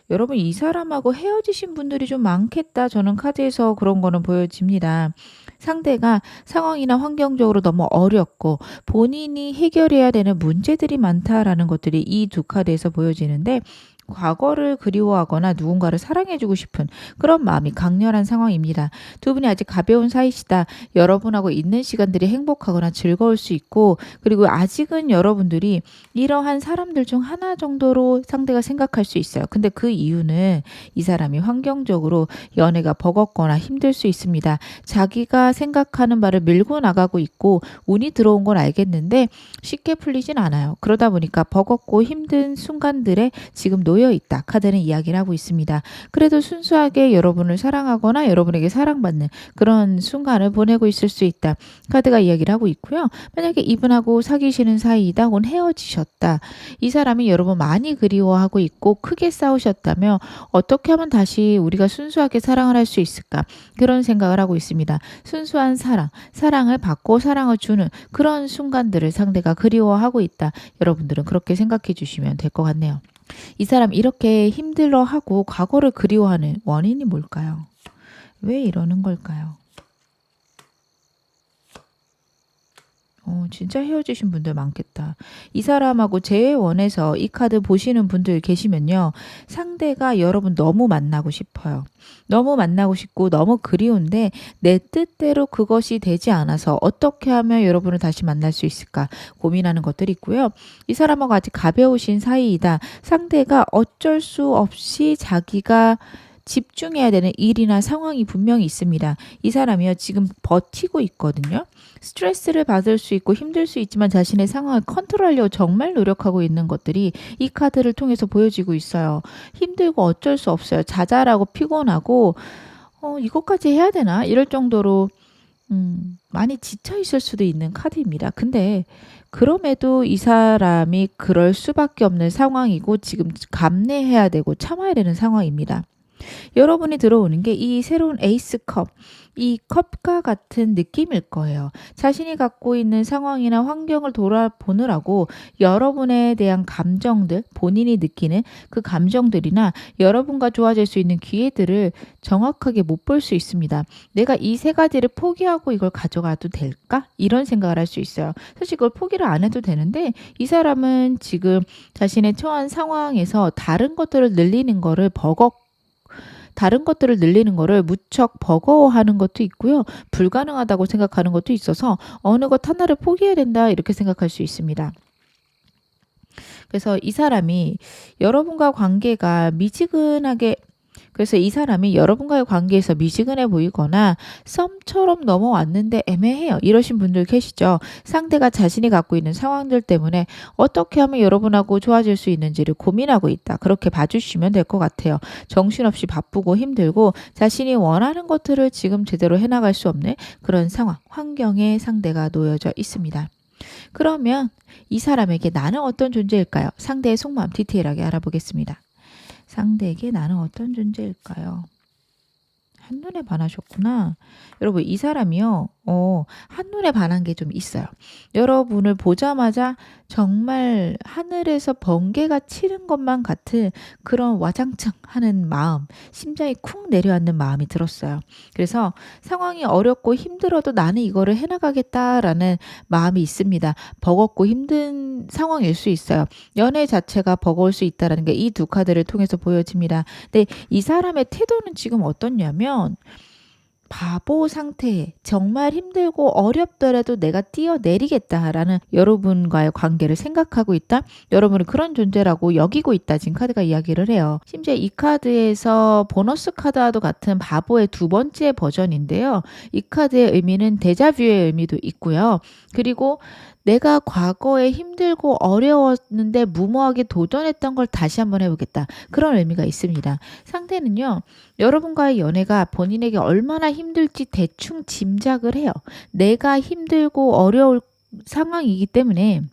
여러분 이 사람하고 헤어지신 분들이 좀 많겠다. 저는 카드에서 그런 거는 보여집니다. 상대가 상황이나 환경적으로 너무 어렵고 본인이 해결해야 되는 문제들이 많다라는 것들이 이 두 카드에서 보여지는데 과거를 그리워하거나 누군가를 사랑해주고 싶은 그런 마음이 강렬한 상황입니다. 두 분이 아직 가벼운 사이시다. 여러분하고 있는 시간들이 행복하거나 즐거울 수 있고 그리고 아직은 여러분들이 이러한 사람들 중 하나 정도로 상대가 생각할 수 있어요. 근데 그 이유는 이 사람이 환경적으로 연애가 버겁거나 힘들 수 있습니다. 자기가 생각하는 바를 밀고 나가고 있고 운이 들어온 건 알겠는데 쉽게 풀리진 않아요. 그러다 보니까 버겁고 힘든 순간들에 지금 놓여 놓여있다. 카드는 이야기를 하고 있습니다. 그래도 순수하게 여러분을 사랑하거나 여러분에게 사랑받는 그런 순간을 보내고 있을 수 있다. 카드가 이야기를 하고 있고요. 만약에 이분하고 사귀시는 사이이다 혹은 헤어지셨다. 이 사람이 여러분 많이 그리워하고 있고 크게 싸우셨다며 어떻게 하면 다시 우리가 순수하게 사랑을 할 수 있을까? 그런 생각을 하고 있습니다. 순수한 사랑을 받고 사랑을 주는 그런 순간들을 상대가 그리워하고 있다. 여러분들은 그렇게 생각해 주시면 될 것 같네요. 이 사람 이렇게 힘들어하고 과거를 그리워하는 원인이 뭘까요? 왜 이러는 걸까요? 진짜 헤어지신 분들 많겠다. 이 사람하고 재원해서 이 카드 보시는 분들 계시면요. 상대가 여러분 너무 만나고 싶어요. 너무 만나고 싶고 너무 그리운데 내 뜻대로 그것이 되지 않아서 어떻게 하면 여러분을 다시 만날 수 있을까 고민하는 것들이 있고요. 이 사람하고 아직 가벼우신 사이이다. 상대가 어쩔 수 없이 자기가 집중해야 되는 일이나 상황이 분명히 있습니다. 이 사람이요 지금 버티고 있거든요. 스트레스를 받을 수 있고 힘들 수 있지만 자신의 상황을 컨트롤하려고 정말 노력하고 있는 것들이 이 카드를 통해서 보여지고 있어요. 힘들고 어쩔 수 없어요. 자잘하고 피곤하고 이것까지 해야 되나? 이럴 정도로 많이 지쳐 있을 수도 있는 카드입니다. 근데 그럼에도 이 사람이 그럴 수밖에 없는 상황이고 지금 감내해야 되고 참아야 되는 상황입니다. 여러분이 들어오는 게 이 새로운 에이스 컵, 이 컵과 같은 느낌일 거예요. 자신이 갖고 있는 상황이나 환경을 돌아보느라고 여러분에 대한 감정들, 본인이 느끼는 그 감정들이나 여러분과 좋아질 수 있는 기회들을 정확하게 못 볼 수 있습니다. 내가 이 세 가지를 포기하고 이걸 가져가도 될까? 이런 생각을 할 수 있어요. 사실 그걸 포기를 안 해도 되는데 이 사람은 지금 자신의 처한 상황에서 다른 것들을 늘리는 거를 무척 버거워하는 것도 있고요. 불가능하다고 생각하는 것도 있어서 어느 것 하나를 포기해야 된다 이렇게 생각할 수 있습니다. 그래서 이 사람이 여러분과 관계가 그래서 이 사람이 여러분과의 관계에서 미지근해 보이거나 썸처럼 넘어왔는데 애매해요. 이러신 분들 계시죠. 상대가 자신이 갖고 있는 상황들 때문에 어떻게 하면 여러분하고 좋아질 수 있는지를 고민하고 있다. 그렇게 봐주시면 될 것 같아요. 정신없이 바쁘고 힘들고 자신이 원하는 것들을 지금 제대로 해나갈 수 없는 그런 상황, 환경에 상대가 놓여져 있습니다. 그러면 이 사람에게 나는 어떤 존재일까요? 상대의 속마음 디테일하게 알아보겠습니다. 상대에게 나는 어떤 존재일까요? 한눈에 반하셨구나. 여러분 이 사람이요. 한눈에 반한 게 좀 있어요. 여러분을 보자마자 정말 하늘에서 번개가 치는 것만 같은 그런 와장창 하는 마음, 심장이 쿵 내려앉는 마음이 들었어요. 그래서 상황이 어렵고 힘들어도 나는 이거를 해나가겠다라는 마음이 있습니다. 버겁고 힘든 상황일 수 있어요. 연애 자체가 버거울 수 있다는 게 이 두 카드를 통해서 보여집니다. 근데 이 사람의 태도는 지금 어떻냐면 바보 상태에 정말 힘들고 어렵더라도 내가 뛰어내리겠다라는 여러분과의 관계를 생각하고 있다. 여러분은 그런 존재라고 여기고 있다. 지금 카드가 이야기를 해요. 심지어 이 카드에서 보너스 카드와도 같은 바보의 두 번째 버전인데요. 이 카드의 의미는 데자뷰의 의미도 있고요. 그리고 내가 과거에 힘들고 어려웠는데 무모하게 도전했던 걸 다시 한번 해보겠다. 그런 의미가 있습니다. 상대는요. 여러분과의 연애가 본인에게 얼마나 힘들지 대충 짐작을 해요. 내가 힘들고 어려울 상황이기 때문에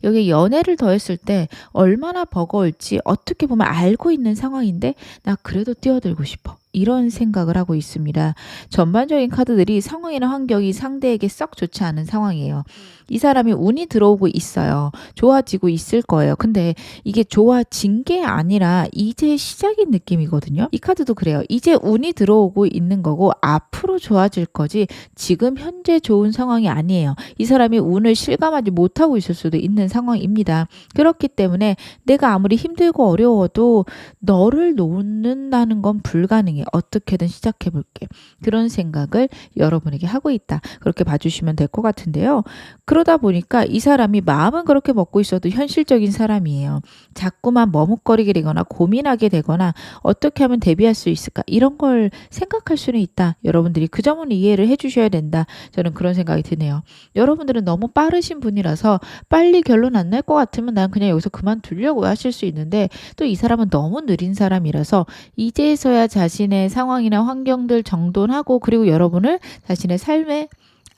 여기 연애를 더했을 때 얼마나 버거울지 어떻게 보면 알고 있는 상황인데 나 그래도 뛰어들고 싶어. 이런 생각을 하고 있습니다. 전반적인 카드들이 상황이나 환경이 상대에게 썩 좋지 않은 상황이에요. 이 사람이 운이 들어오고 있어요. 좋아지고 있을 거예요. 근데 이게 좋아진 게 아니라 이제 시작인 느낌이거든요. 이 카드도 그래요. 이제 운이 들어오고 있는 거고 앞으로 좋아질 거지 지금 현재 좋은 상황이 아니에요. 이 사람이 운을 실감하지 못하고 있을 수도 있는 상황입니다. 그렇기 때문에 내가 아무리 힘들고 어려워도 너를 놓는다는 건 불가능해요. 나중에 어떻게든 시작해 볼게. 그런 생각을 여러분에게 하고 있다. 그렇게 봐주시면 될 것 같은데요. 그러다 보니까 이 사람이 마음은 그렇게 먹고 있어도 현실적인 사람이에요. 자꾸만 머뭇거리게 되거나 고민하게 되거나 어떻게 하면 대비할 수 있을까 이런 걸 생각할 수는 있다. 여러분들이 그 점은 이해를 해주셔야 된다. 저는 그런 생각이 드네요. 여러분들은 너무 빠르신 분이라서 빨리 결론 안 날 것 같으면 난 그냥 여기서 그만두려고 하실 수 있는데 또 이 사람은 너무 느린 사람이라서 이제서야 자신의 상황이나 환경들 정돈하고 그리고 여러분을 자신의 삶에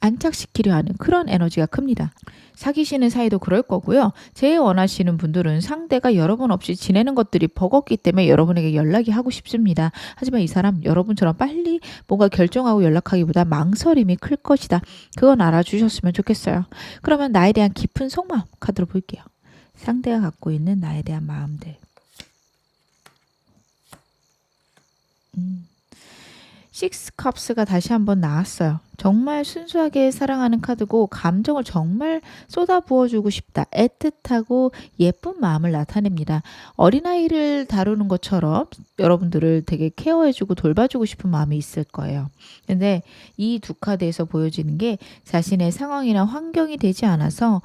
안착시키려 하는 그런 에너지가 큽니다. 사귀시는 사이도 그럴 거고요. 제일 원하시는 분들은 상대가 여러분 없이 지내는 것들이 버겁기 때문에 여러분에게 연락이 하고 싶습니다. 하지만 이 사람 여러분처럼 빨리 뭔가 결정하고 연락하기보다 망설임이 클 것이다. 그건 알아주셨으면 좋겠어요. 그러면 나에 대한 깊은 속마음 카드로 볼게요. 상대가 갖고 있는 나에 대한 마음들. 식스 컵스가 다시 한번 나왔어요. 정말 순수하게 사랑하는 카드고 감정을 정말 쏟아부어주고 싶다. 애틋하고 예쁜 마음을 나타냅니다. 어린아이를 다루는 것처럼 여러분들을 되게 케어해주고 돌봐주고 싶은 마음이 있을 거예요. 근데 이 두 카드에서 보여지는 게 자신의 상황이나 환경이 되지 않아서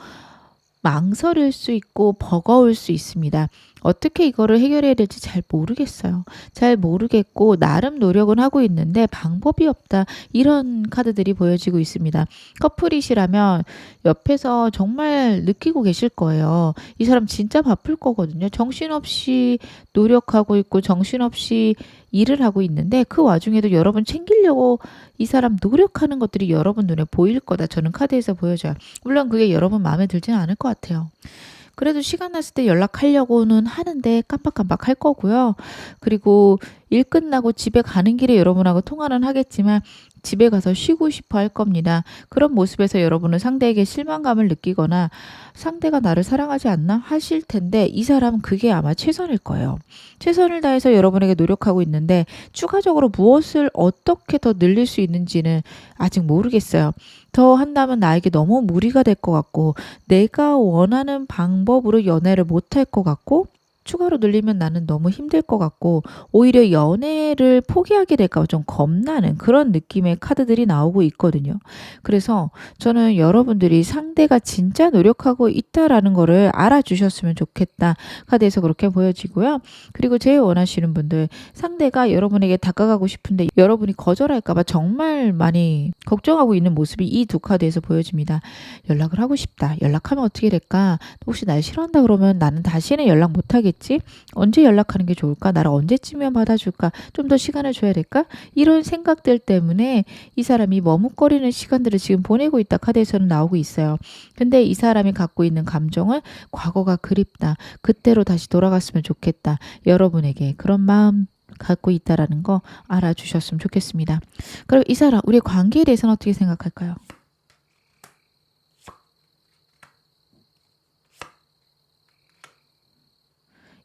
망설일 수 있고 버거울 수 있습니다. 어떻게 이거를 해결해야 될지 잘 모르겠어요. 잘 모르겠고 나름 노력은 하고 있는데 방법이 없다. 이런 카드들이 보여지고 있습니다. 커플이시라면 옆에서 정말 느끼고 계실 거예요. 이 사람 진짜 바쁠 거거든요. 정신없이 노력하고 있고 정신없이 일을 하고 있는데 그 와중에도 여러분 챙기려고 이 사람 노력하는 것들이 여러분 눈에 보일 거다. 저는 카드에서 보여져요. 물론 그게 여러분 마음에 들지는 않을 것 같아요. 그래도 시간 났을 때 연락하려고는 하는데 깜빡깜빡 할 거고요. 그리고 일 끝나고 집에 가는 길에 여러분하고 통화는 하겠지만 집에 가서 쉬고 싶어 할 겁니다. 그런 모습에서 여러분은 상대에게 실망감을 느끼거나 상대가 나를 사랑하지 않나 하실 텐데 이 사람은 그게 아마 최선일 거예요. 최선을 다해서 여러분에게 노력하고 있는데 추가적으로 무엇을 어떻게 더 늘릴 수 있는지는 아직 모르겠어요. 더 한다면 나에게 너무 무리가 될 것 같고 내가 원하는 방법으로 연애를 못할 것 같고 추가로 늘리면 나는 너무 힘들 것 같고 오히려 연애를 포기하게 될까 봐 좀 겁나는 그런 느낌의 카드들이 나오고 있거든요. 그래서 저는 여러분들이 상대가 진짜 노력하고 있다라는 거를 알아주셨으면 좋겠다. 카드에서 그렇게 보여지고요. 그리고 제일 원하시는 분들 상대가 여러분에게 다가가고 싶은데 여러분이 거절할까 봐 정말 많이 걱정하고 있는 모습이 이 두 카드에서 보여집니다. 연락을 하고 싶다. 연락하면 어떻게 될까? 혹시 날 싫어한다 그러면 나는 다시는 연락 못하겠지? 언제 연락하는 게 좋을까? 나를 언제쯤이면 받아줄까? 좀 더 시간을 줘야 될까? 이런 생각들 때문에 이 사람이 머뭇거리는 시간들을 지금 보내고 있다 카드에서는 나오고 있어요. 근데 이 사람이 갖고 있는 감정은 과거가 그립다. 그때로 다시 돌아갔으면 좋겠다. 여러분에게 그런 마음 갖고 있다라는 거 알아주셨으면 좋겠습니다. 그리고 이 사람 우리의 관계에 대해서는 어떻게 생각할까요?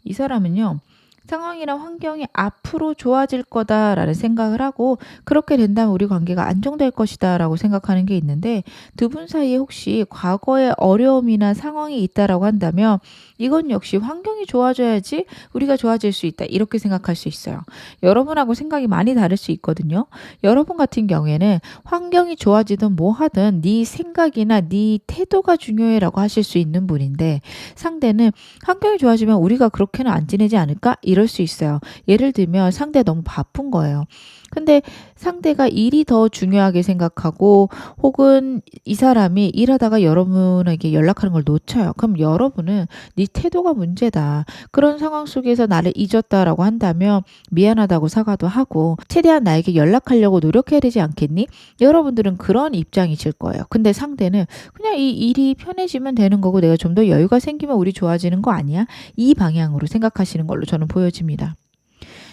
이 사람은요. 상황이나 환경이 앞으로 좋아질 거다라는 생각을 하고 그렇게 된다면 우리 관계가 안정될 것이다라고 생각하는 게 있는데 두 분 사이에 혹시 과거의 어려움이나 상황이 있다라고 한다면 이건 역시 환경이 좋아져야지 우리가 좋아질 수 있다 이렇게 생각할 수 있어요. 여러분하고 생각이 많이 다를 수 있거든요. 여러분 같은 경우에는 환경이 좋아지든 뭐 하든 네 생각이나 네 태도가 중요해라고 하실 수 있는 분인데 상대는 환경이 좋아지면 우리가 그렇게는 안 지내지 않을까? 이럴 수 있어요. 예를 들면 상대가 너무 바쁜 거예요. 근데 상대가 일이 더 중요하게 생각하고 혹은 이 사람이 일하다가 여러분에게 연락하는 걸 놓쳐요. 그럼 여러분은 네 태도가 문제다. 그런 상황 속에서 나를 잊었다라고 한다면 미안하다고 사과도 하고 최대한 나에게 연락하려고 노력해야 되지 않겠니? 여러분들은 그런 입장이실 거예요. 근데 상대는 그냥 이 일이 편해지면 되는 거고 내가 좀 더 여유가 생기면 우리 좋아지는 거 아니야? 이 방향으로 생각하시는 걸로 저는 보여집니다.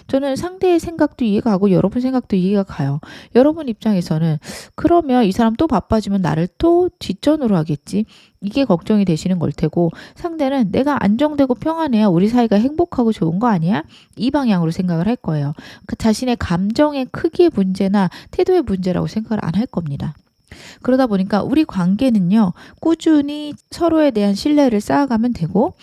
저는 상대의 생각도 이해가 가고 여러분 생각도 이해가 가요. 여러분 입장에서는 그러면 이 사람 또 바빠지면 나를 또 뒷전으로 하겠지. 이게 걱정이 되시는 걸 테고 상대는 내가 안정되고 평안해야 우리 사이가 행복하고 좋은 거 아니야? 이 방향으로 생각을 할 거예요. 그 자신의 감정의 크기의 문제나 태도의 문제라고 생각을 안 할 겁니다. 그러다 보니까 우리 관계는요. 꾸준히 서로에 대한 신뢰를 쌓아가면 되고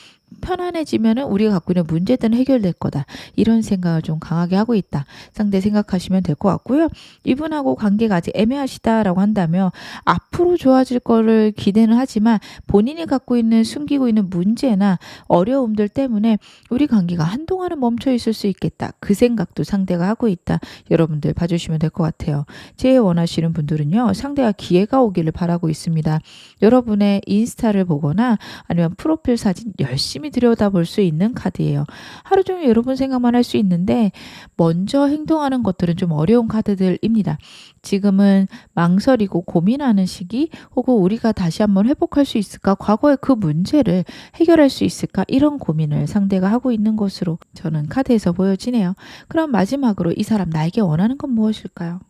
편안해지면은 우리가 갖고 있는 문제들은 해결될 거다. 이런 생각을 좀 강하게 하고 있다. 상대 생각하시면 될 것 같고요. 이분하고 관계가 아직 애매하시다라고 한다면 앞으로 좋아질 거를 기대는 하지만 본인이 갖고 있는 숨기고 있는 문제나 어려움들 때문에 우리 관계가 한동안은 멈춰 있을 수 있겠다. 그 생각도 상대가 하고 있다. 여러분들 봐주시면 될 것 같아요. 제일 원하시는 분들은요. 상대가 기회가 오기를 바라고 있습니다. 여러분의 인스타를 보거나 아니면 프로필 사진 열심히 들여다볼 수 있는 카드예요. 하루 종일 여러분 생각만 할 수 있는데 먼저 행동하는 것들은 좀 어려운 카드들입니다. 지금은 망설이고 고민하는 시기 혹은 우리가 다시 한번 회복할 수 있을까? 과거의 그 문제를 해결할 수 있을까? 이런 고민을 상대가 하고 있는 것으로 저는 카드에서 보여지네요. 그럼 마지막으로 이 사람 나에게 원하는 건 무엇일까요?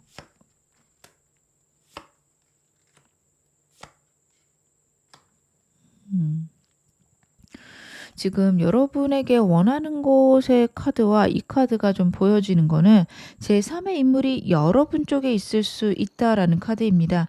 지금 여러분에게 원하는 곳의 카드와 이 카드가 좀 보여지는 거는 제3의 인물이 여러분 쪽에 있을 수 있다라는 카드입니다.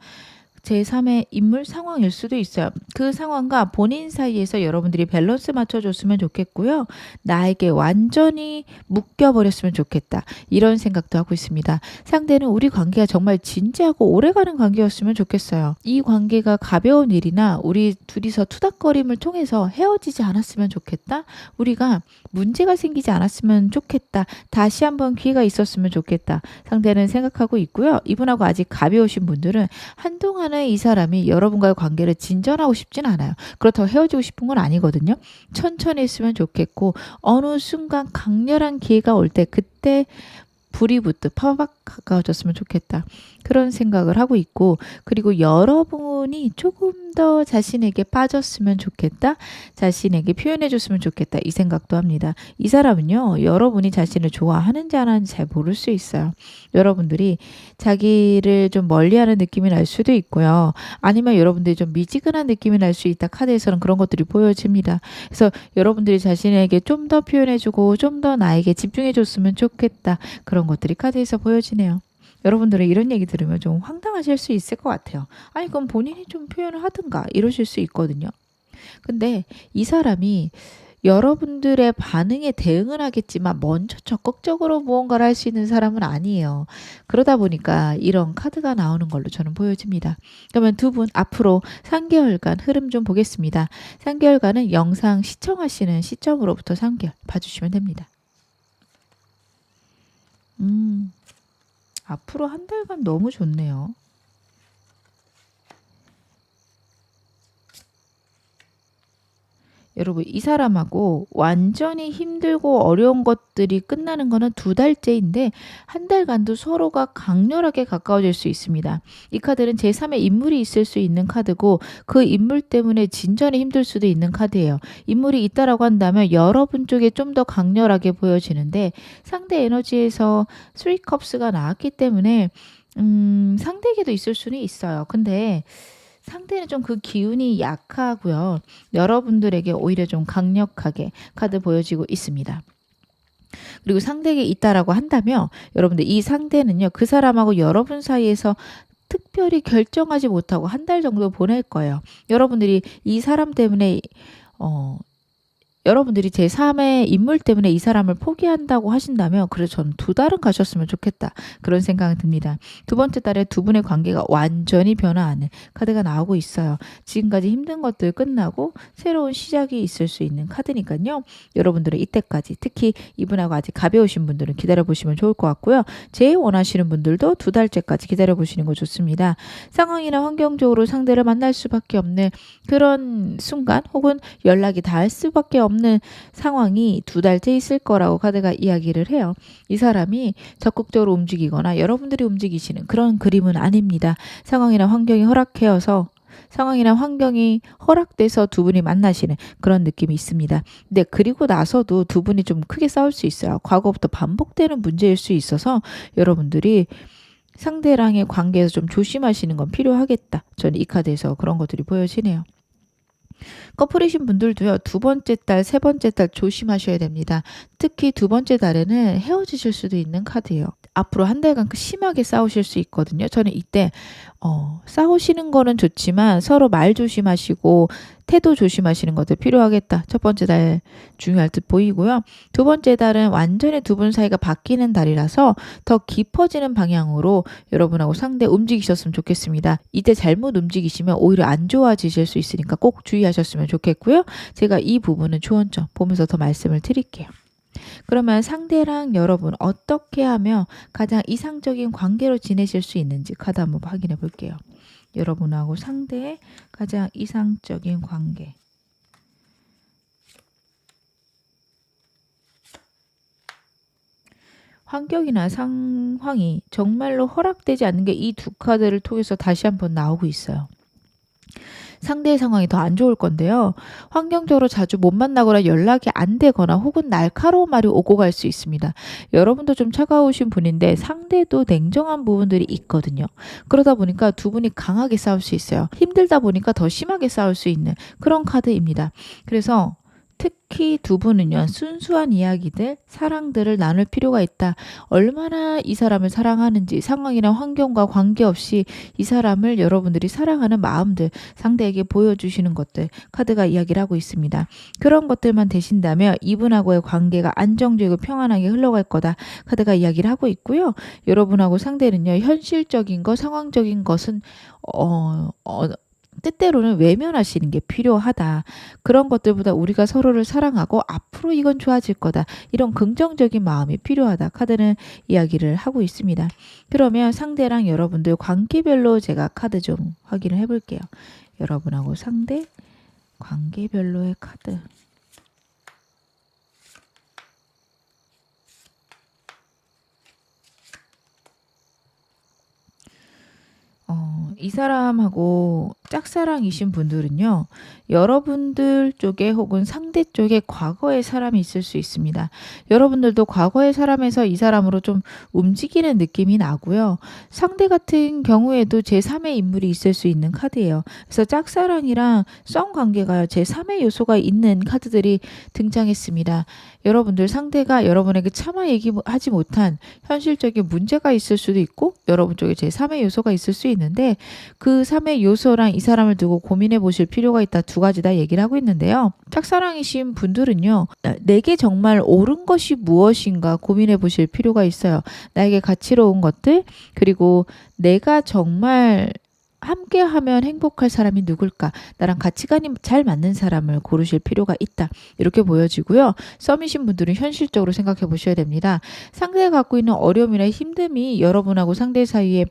제3의 인물 상황일 수도 있어요. 그 상황과 본인 사이에서 여러분들이 밸런스 맞춰줬으면 좋겠고요. 나에게 완전히 묶여버렸으면 좋겠다. 이런 생각도 하고 있습니다. 상대는 우리 관계가 정말 진지하고 오래가는 관계였으면 좋겠어요. 이 관계가 가벼운 일이나 우리 둘이서 투닥거림을 통해서 헤어지지 않았으면 좋겠다. 우리가 문제가 생기지 않았으면 좋겠다. 다시 한번 기회가 있었으면 좋겠다. 상대는 생각하고 있고요. 이분하고 아직 가벼우신 분들은 한동안은 이 사람이 여러분과의 관계를 진전하고 싶진 않아요. 그렇다고 헤어지고 싶은 건 아니거든요. 천천히 했으면 좋겠고 어느 순간 강렬한 기회가 올 때 그때 불이 붙듯 파박 가까워졌으면 좋겠다. 그런 생각을 하고 있고 그리고 여러분이 조금 더 자신에게 빠졌으면 좋겠다. 자신에게 표현해 줬으면 좋겠다. 이 생각도 합니다. 이 사람은요. 여러분이 자신을 좋아하는지 안 하는지 잘 모를 수 있어요. 여러분들이 자기를 좀 멀리하는 느낌이 날 수도 있고요. 아니면 여러분들이 좀 미지근한 느낌이 날 수 있다. 카드에서는 그런 것들이 보여집니다. 그래서 여러분들이 자신에게 좀 더 표현해 주고 좀 더 나에게 집중해 줬으면 좋겠다. 그런 것들이 카드에서 보여지네요. 여러분들은 이런 얘기 들으면 좀 황당하실 수 있을 것 같아요. 아니 그럼 본인이 좀 표현을 하든가 이러실 수 있거든요. 근데 이 사람이 여러분들의 반응에 대응을 하겠지만 먼저 적극적으로 무언가를 할 수 있는 사람은 아니에요. 그러다 보니까 이런 카드가 나오는 걸로 저는 보여집니다. 그러면 두 분 앞으로 3개월간 흐름 좀 보겠습니다. 3개월간은 영상 시청하시는 시점으로부터 3개월 봐주시면 됩니다. 앞으로 한 달간 너무 좋네요. 여러분 이 사람하고 완전히 힘들고 어려운 것들이 끝나는 거는 2달째인데 한 달간도 서로가 강렬하게 가까워질 수 있습니다. 이 카드는 제3의 인물이 있을 수 있는 카드고 그 인물 때문에 진전이 힘들 수도 있는 카드예요. 인물이 있다라고 한다면 여러분 쪽에 좀 더 강렬하게 보여지는데 상대 에너지에서 3컵스가 나왔기 때문에 상대에게도 있을 수는 있어요. 근데 상대는 좀 그 기운이 약하고요. 여러분들에게 오히려 좀 강력하게 카드 보여지고 있습니다. 그리고 상대에게 있다라고 한다면 여러분들 이 상대는요. 그 사람하고 여러분 사이에서 특별히 결정하지 못하고 한 달 정도 보낼 거예요. 여러분들이 이 사람 때문에 여러분들이 제3의 인물 때문에 이 사람을 포기한다고 하신다면 그래서 저는 2달은 가셨으면 좋겠다. 그런 생각이 듭니다. 두 번째 달에 두 분의 관계가 완전히 변화하는 카드가 나오고 있어요. 지금까지 힘든 것들 끝나고 새로운 시작이 있을 수 있는 카드니까요. 여러분들은 이때까지 특히 이분하고 아직 가벼우신 분들은 기다려보시면 좋을 것 같고요. 제일 원하시는 분들도 2달째까지 기다려보시는 거 좋습니다. 상황이나 환경적으로 상대를 만날 수밖에 없는 그런 순간 혹은 연락이 닿을 수밖에 없는 상황이 2달째 있을 거라고 카드가 이야기를 해요. 이 사람이 적극적으로 움직이거나 여러분들이 움직이시는 그런 그림은 아닙니다. 상황이나 환경이 허락돼서 두 분이 만나시는 그런 느낌이 있습니다. 근데 그리고 나서도 두 분이 좀 크게 싸울 수 있어요. 과거부터 반복되는 문제일 수 있어서 여러분들이 상대랑의 관계에서 좀 조심하시는 건 필요하겠다. 저는 이 카드에서 그런 것들이 보여지네요. 커플이신 분들도요. 두 번째 달, 세 번째 달 조심하셔야 됩니다. 특히 두 번째 달에는 헤어지실 수도 있는 카드예요. 앞으로 한 달간 심하게 싸우실 수 있거든요. 저는 이때 싸우시는 거는 좋지만 서로 말 조심하시고 태도 조심하시는 것도 필요하겠다. 첫 번째 달 중요할 듯 보이고요. 두 번째 달은 완전히 두 분 사이가 바뀌는 달이라서 더 깊어지는 방향으로 여러분하고 상대 움직이셨으면 좋겠습니다. 이때 잘못 움직이시면 오히려 안 좋아지실 수 있으니까 꼭 주의하셨으면 좋겠고요. 제가 이 부분은 조언점 보면서 더 말씀을 드릴게요. 그러면 상대랑 여러분 어떻게 하면 가장 이상적인 관계로 지내실 수 있는지 카드 한번 확인해 볼게요. 여러분하고 상대의 가장 이상적인 관계. 환경이나 상황이 정말로 허락되지 않는 게 이 두 카드를 통해서 다시 한번 나오고 있어요. 상대의 상황이 더 안 좋을 건데요. 환경적으로 자주 못 만나거나 연락이 안 되거나 혹은 날카로운 말이 오고 갈 수 있습니다. 여러분도 좀 차가우신 분인데 상대도 냉정한 부분들이 있거든요. 그러다 보니까 두 분이 강하게 싸울 수 있어요. 힘들다 보니까 더 심하게 싸울 수 있는 그런 카드입니다. 그래서 특히 두 분은요, 순수한 이야기들, 사랑들을 나눌 필요가 있다. 얼마나 이 사람을 사랑하는지 상황이나 환경과 관계없이 이 사람을 여러분들이 사랑하는 마음들, 상대에게 보여주시는 것들, 카드가 이야기를 하고 있습니다. 그런 것들만 되신다면 이분하고의 관계가 안정적이고 평안하게 흘러갈 거다. 카드가 이야기를 하고 있고요. 여러분하고 상대는요, 현실적인 것, 상황적인 것은 때때로는 외면하시는 게 필요하다. 그런 것들보다 우리가 서로를 사랑하고 앞으로 이건 좋아질 거다. 이런 긍정적인 마음이 필요하다. 카드는 이야기를 하고 있습니다. 그러면 상대랑 여러분들 관계별로 제가 카드 좀 확인을 해볼게요. 여러분하고 상대 관계별로의 카드. 이 사람하고 짝사랑이신 분들은요, 여러분들 쪽에 혹은 상대 쪽에 과거의 사람이 있을 수 있습니다. 여러분들도 과거의 사람에서 이 사람으로 좀 움직이는 느낌이 나고요. 상대 같은 경우에도 제3의 인물이 있을 수 있는 카드예요. 그래서 짝사랑이랑 썸 관계가 제3의 요소가 있는 카드들이 등장했습니다. 여러분들 상대가 여러분에게 차마 얘기하지 못한 현실적인 문제가 있을 수도 있고 여러분 쪽에 제3의 요소가 있을 수 있는데 그 3의 요소랑 이 사람을 두고 고민해 보실 필요가 있다. 두 가지 다 얘기를 하고 있는데요. 짝사랑이신 분들은요. 내게 정말 옳은 것이 무엇인가 고민해 보실 필요가 있어요. 나에게 가치로운 것들 그리고 내가 정말 함께하면 행복할 사람이 누굴까? 나랑 가치관이 잘 맞는 사람을 고르실 필요가 있다. 이렇게 보여지고요. 썸이신 분들은 현실적으로 생각해 보셔야 됩니다. 상대가 갖고 있는 어려움이나 힘듦이 여러분하고 상대 사이에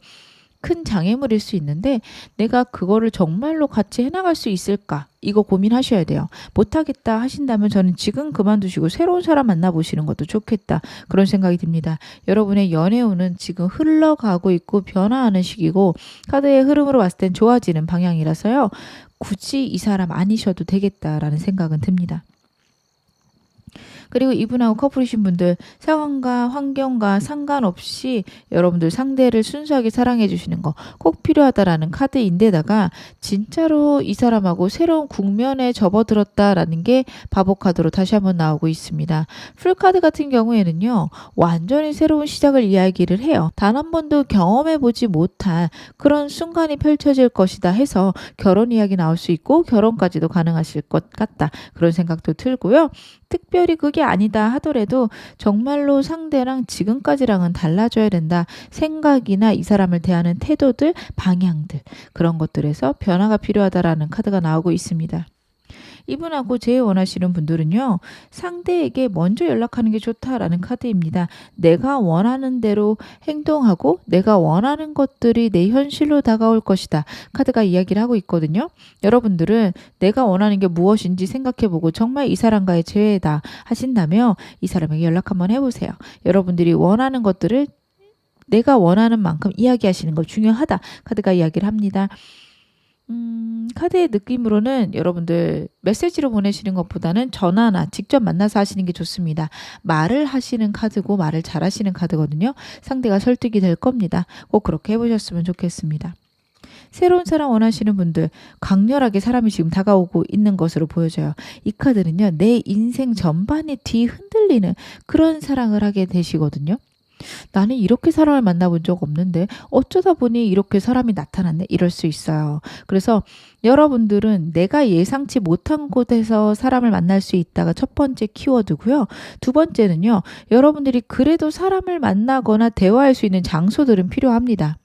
큰 장애물일 수 있는데 내가 그거를 정말로 같이 해나갈 수 있을까? 이거 고민하셔야 돼요. 못하겠다 하신다면 저는 지금 그만두시고 새로운 사람 만나보시는 것도 좋겠다. 그런 생각이 듭니다. 여러분의 연애운은 지금 흘러가고 있고 변화하는 시기고 카드의 흐름으로 봤을 땐 좋아지는 방향이라서요. 굳이 이 사람 아니셔도 되겠다라는 생각은 듭니다. 그리고 이분하고 커플이신 분들 상황과 환경과 상관없이 여러분들 상대를 순수하게 사랑해 주시는 거 꼭 필요하다라는 카드인데다가 진짜로 이 사람하고 새로운 국면에 접어들었다라는 게 바보 카드로 다시 한번 나오고 있습니다. 풀카드 같은 경우에는요. 완전히 새로운 시작을 이야기를 해요. 단 한 번도 경험해 보지 못한 그런 순간이 펼쳐질 것이다 해서 결혼 이야기 나올 수 있고 결혼까지도 가능하실 것 같다. 그런 생각도 들고요. 특별히 그게 아니다 하더라도 정말로 상대랑 지금까지랑은 달라져야 된다. 생각이나 이 사람을 대하는 태도들, 방향들 그런 것들에서 변화가 필요하다라는 카드가 나오고 있습니다. 이분하고 제일 원하시는 분들은요. 상대에게 먼저 연락하는 게 좋다라는 카드입니다. 내가 원하는 대로 행동하고 내가 원하는 것들이 내 현실로 다가올 것이다. 카드가 이야기를 하고 있거든요. 여러분들은 내가 원하는 게 무엇인지 생각해보고 정말 이 사람과의 재회다 하신다면 이 사람에게 연락 한번 해보세요. 여러분들이 원하는 것들을 내가 원하는 만큼 이야기하시는 거 중요하다. 카드가 이야기를 합니다. 카드의 느낌으로는 여러분들 메시지로 보내시는 것보다는 전화나 직접 만나서 하시는 게 좋습니다. 말을 하시는 카드고 말을 잘 하시는 카드거든요. 상대가 설득이 될 겁니다. 꼭 그렇게 해보셨으면 좋겠습니다. 새로운 사람 원하시는 분들 강렬하게 사람이 지금 다가오고 있는 것으로 보여져요. 이 카드는요. 내 인생 전반이 뒤흔들리는 그런 사랑을 하게 되시거든요. 나는 이렇게 사람을 만나본 적 없는데 어쩌다 보니 이렇게 사람이 나타났네. 이럴 수 있어요. 그래서 여러분들은 내가 예상치 못한 곳에서 사람을 만날 수 있다가 첫 번째 키워드고요. 두 번째는요. 여러분들이 그래도 사람을 만나거나 대화할 수 있는 장소들은 필요합니다.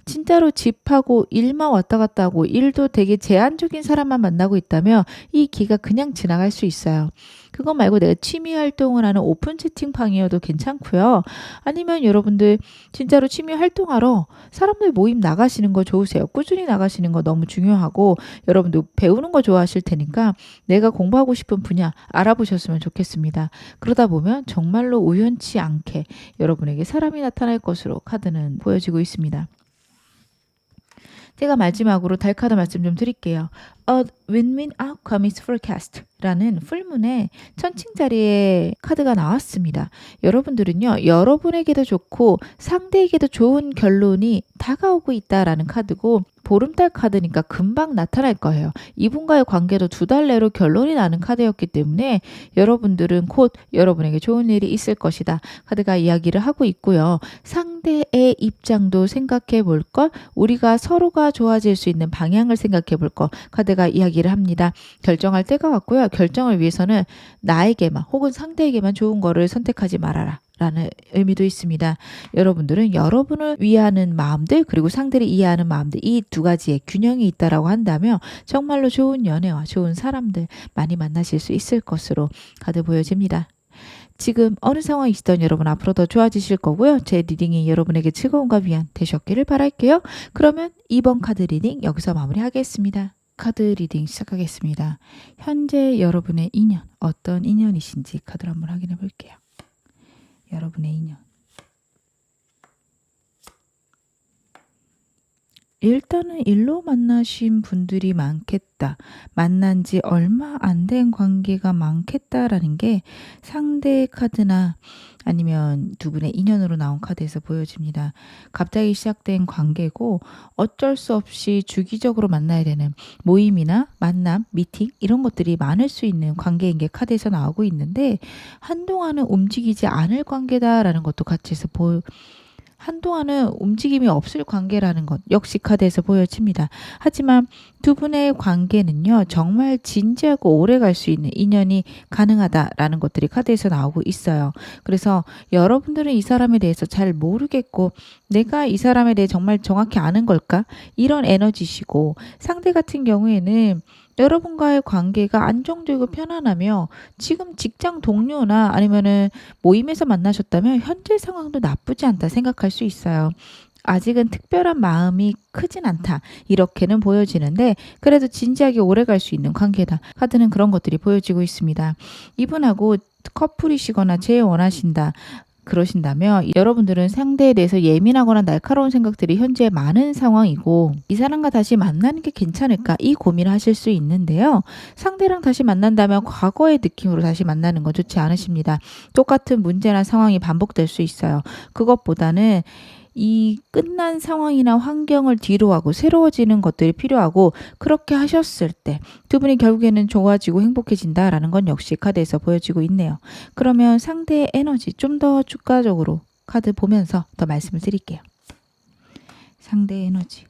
진짜로 집하고 일만 왔다 갔다 하고 일도 되게 제한적인 사람만 만나고 있다면 이 기가 그냥 지나갈 수 있어요. 그거 말고 내가 취미 활동을 하는 오픈 채팅방이어도 괜찮고요. 아니면 여러분들 진짜로 취미 활동하러 사람들 모임 나가시는 거 좋으세요. 꾸준히 나가시는 거 너무 중요하고 여러분도 배우는 거 좋아하실 테니까 내가 공부하고 싶은 분야 알아보셨으면 좋겠습니다. 그러다 보면 정말로 우연치 않게 여러분에게 사람이 나타날 것으로 카드는 보여지고 있습니다. 제가 마지막으로 달 카드 말씀 좀 드릴게요. A win-win outcome is forecast 라는 풀문에 천칭자리에 카드가 나왔습니다. 여러분들은요. 여러분에게도 좋고 상대에게도 좋은 결론이 다가오고 있다라는 카드고 보름달 카드니까 금방 나타날 거예요. 이분과의 관계도 2달 내로 결론이 나는 카드였기 때문에 여러분들은 곧 여러분에게 좋은 일이 있을 것이다. 카드가 이야기를 하고 있고요. 상대의 입장도 생각해 볼 것, 우리가 서로가 좋아질 수 있는 방향을 생각해 볼 것, 카드가 이야기를 합니다. 결정할 때가 왔고요. 결정을 위해서는 나에게만 혹은 상대에게만 좋은 거를 선택하지 말아라. 라는 의미도 있습니다. 여러분들은 여러분을 위하는 마음들 그리고 상대를 이해하는 마음들 이 두 가지의 균형이 있다라고 한다면 정말로 좋은 연애와 좋은 사람들 많이 만나실 수 있을 것으로 카드 보여집니다. 지금 어느 상황이시던 여러분 앞으로 더 좋아지실 거고요. 제 리딩이 여러분에게 즐거움과 위안 되셨기를 바랄게요. 그러면 이번 카드 리딩 여기서 마무리하겠습니다. 카드 리딩 시작하겠습니다. 현재 여러분의 인연 어떤 인연이신지 카드를 한번 확인해 볼게요. 여러분의 인연. 일단은 일로 만나신 분들이 많겠다. 만난 지 얼마 안 된 관계가 많겠다라는 게 상대 카드나 아니면 두 분의 인연으로 나온 카드에서 보여집니다. 갑자기 시작된 관계고 어쩔 수 없이 주기적으로 만나야 되는 모임이나 만남, 미팅 이런 것들이 많을 수 있는 관계인 게 카드에서 나오고 있는데 한동안은 움직이지 않을 관계다라는 것도 같이 해서 한동안은 움직임이 없을 관계라는 것 역시 카드에서 보여집니다. 하지만 두 분의 관계는요. 정말 진지하고 오래 갈 수 있는 인연이 가능하다라는 것들이 카드에서 나오고 있어요. 그래서 여러분들은 이 사람에 대해서 잘 모르겠고 내가 이 사람에 대해 정말 정확히 아는 걸까? 이런 에너지시고 상대 같은 경우에는 여러분과의 관계가 안정되고 편안하며 지금 직장 동료나 아니면은 모임에서 만나셨다면 현재 상황도 나쁘지 않다 생각할 수 있어요. 아직은 특별한 마음이 크진 않다. 이렇게는 보여지는데 그래도 진지하게 오래 갈 수 있는 관계다. 카드는 그런 것들이 보여지고 있습니다. 이분하고 커플이시거나 재원하신다. 그러신다면 여러분들은 상대에 대해서 예민하거나 날카로운 생각들이 현재 많은 상황이고 이 사람과 다시 만나는 게 괜찮을까 이 고민을 하실 수 있는데요. 상대랑 다시 만난다면 과거의 느낌으로 다시 만나는 건 좋지 않으십니다. 똑같은 문제나 상황이 반복될 수 있어요. 그것보다는 이 끝난 상황이나 환경을 뒤로하고 새로워지는 것들이 필요하고 그렇게 하셨을 때 두 분이 결국에는 좋아지고 행복해진다라는 건 역시 카드에서 보여지고 있네요. 그러면 상대의 에너지 좀 더 주가적으로 카드 보면서 더 말씀을 드릴게요. 상대의 에너지.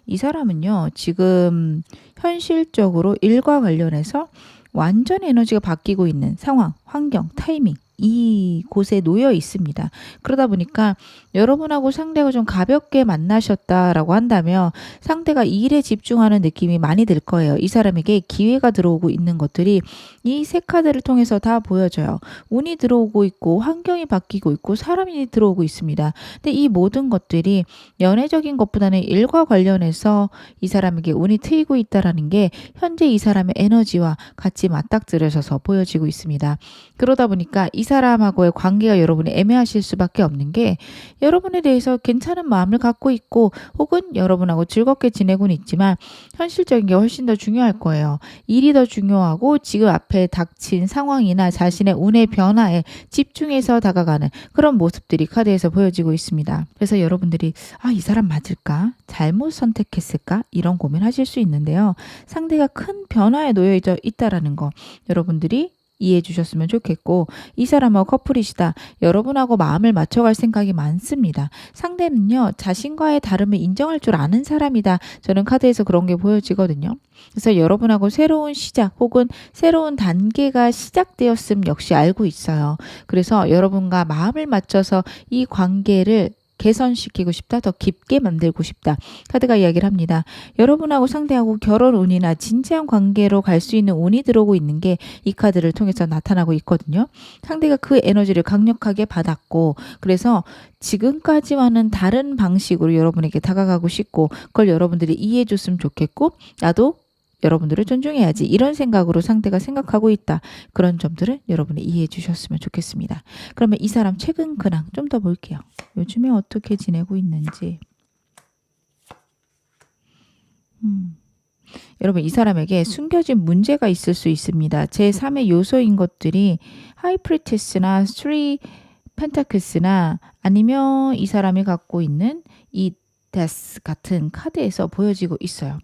이 사람은요. 지금 현실적으로 일과 관련해서 완전 에너지가 바뀌고 있는 상황, 환경, 타이밍 이곳에 놓여 있습니다. 그러다 보니까 여러분하고 상대가 좀 가볍게 만나셨다라고 한다면 상대가 일에 집중하는 느낌이 많이 들 거예요. 이 사람에게 기회가 들어오고 있는 것들이 이 세 카드를 통해서 다 보여져요. 운이 들어오고 있고 환경이 바뀌고 있고 사람이 들어오고 있습니다. 근데 이 모든 것들이 연애적인 것보다는 일과 관련해서 이 사람에게 운이 트이고 있다라는 게 현재 이 사람의 에너지와 같이 맞닥뜨려져서 보여지고 있습니다. 그러다 보니까 이 사람하고의 관계가 여러분이 애매하실 수밖에 없는 게 여러분에 대해서 괜찮은 마음을 갖고 있고 혹은 여러분하고 즐겁게 지내고는 있지만 현실적인 게 훨씬 더 중요할 거예요. 일이 더 중요하고 지금 앞에 닥친 상황이나 자신의 운의 변화에 집중해서 다가가는 그런 모습들이 카드에서 보여지고 있습니다. 그래서 여러분들이 이 사람 맞을까? 잘못 선택했을까? 이런 고민하실 수 있는데요. 상대가 큰 변화에 놓여 있다라는 거 여러분들이 이해해 주셨으면 좋겠고, 이 사람하고 커플이시다. 여러분하고 마음을 맞춰갈 생각이 많습니다. 상대는요, 자신과의 다름을 인정할 줄 아는 사람이다. 저는 카드에서 그런 게 보여지거든요. 그래서 여러분하고 새로운 시작 혹은 새로운 단계가 시작되었음 역시 알고 있어요. 그래서 여러분과 마음을 맞춰서 이 관계를 개선시키고 싶다, 더 깊게 만들고 싶다. 카드가 이야기를 합니다. 여러분하고 상대하고 결혼 운이나 진지한 관계로 갈 수 있는 운이 들어오고 있는 게 이 카드를 통해서 나타나고 있거든요. 상대가 그 에너지를 강력하게 받았고, 그래서 지금까지와는 다른 방식으로 여러분에게 다가가고 싶고, 그걸 여러분들이 이해해 줬으면 좋겠고, 나도 여러분들을 존중해야지, 이런 생각으로 상대가 생각하고 있다. 그런 점들을 여러분이 이해해 주셨으면 좋겠습니다. 그러면 이 사람 최근 근황 좀 더 볼게요. 요즘에 어떻게 지내고 있는지. 여러분, 이 사람에게 숨겨진 문제가 있을 수 있습니다. 제3의 요소인 것들이 하이프리티스나 3 펜타클스나 아니면 이 사람이 갖고 있는 이 데스 같은 카드에서 보여지고 있어요.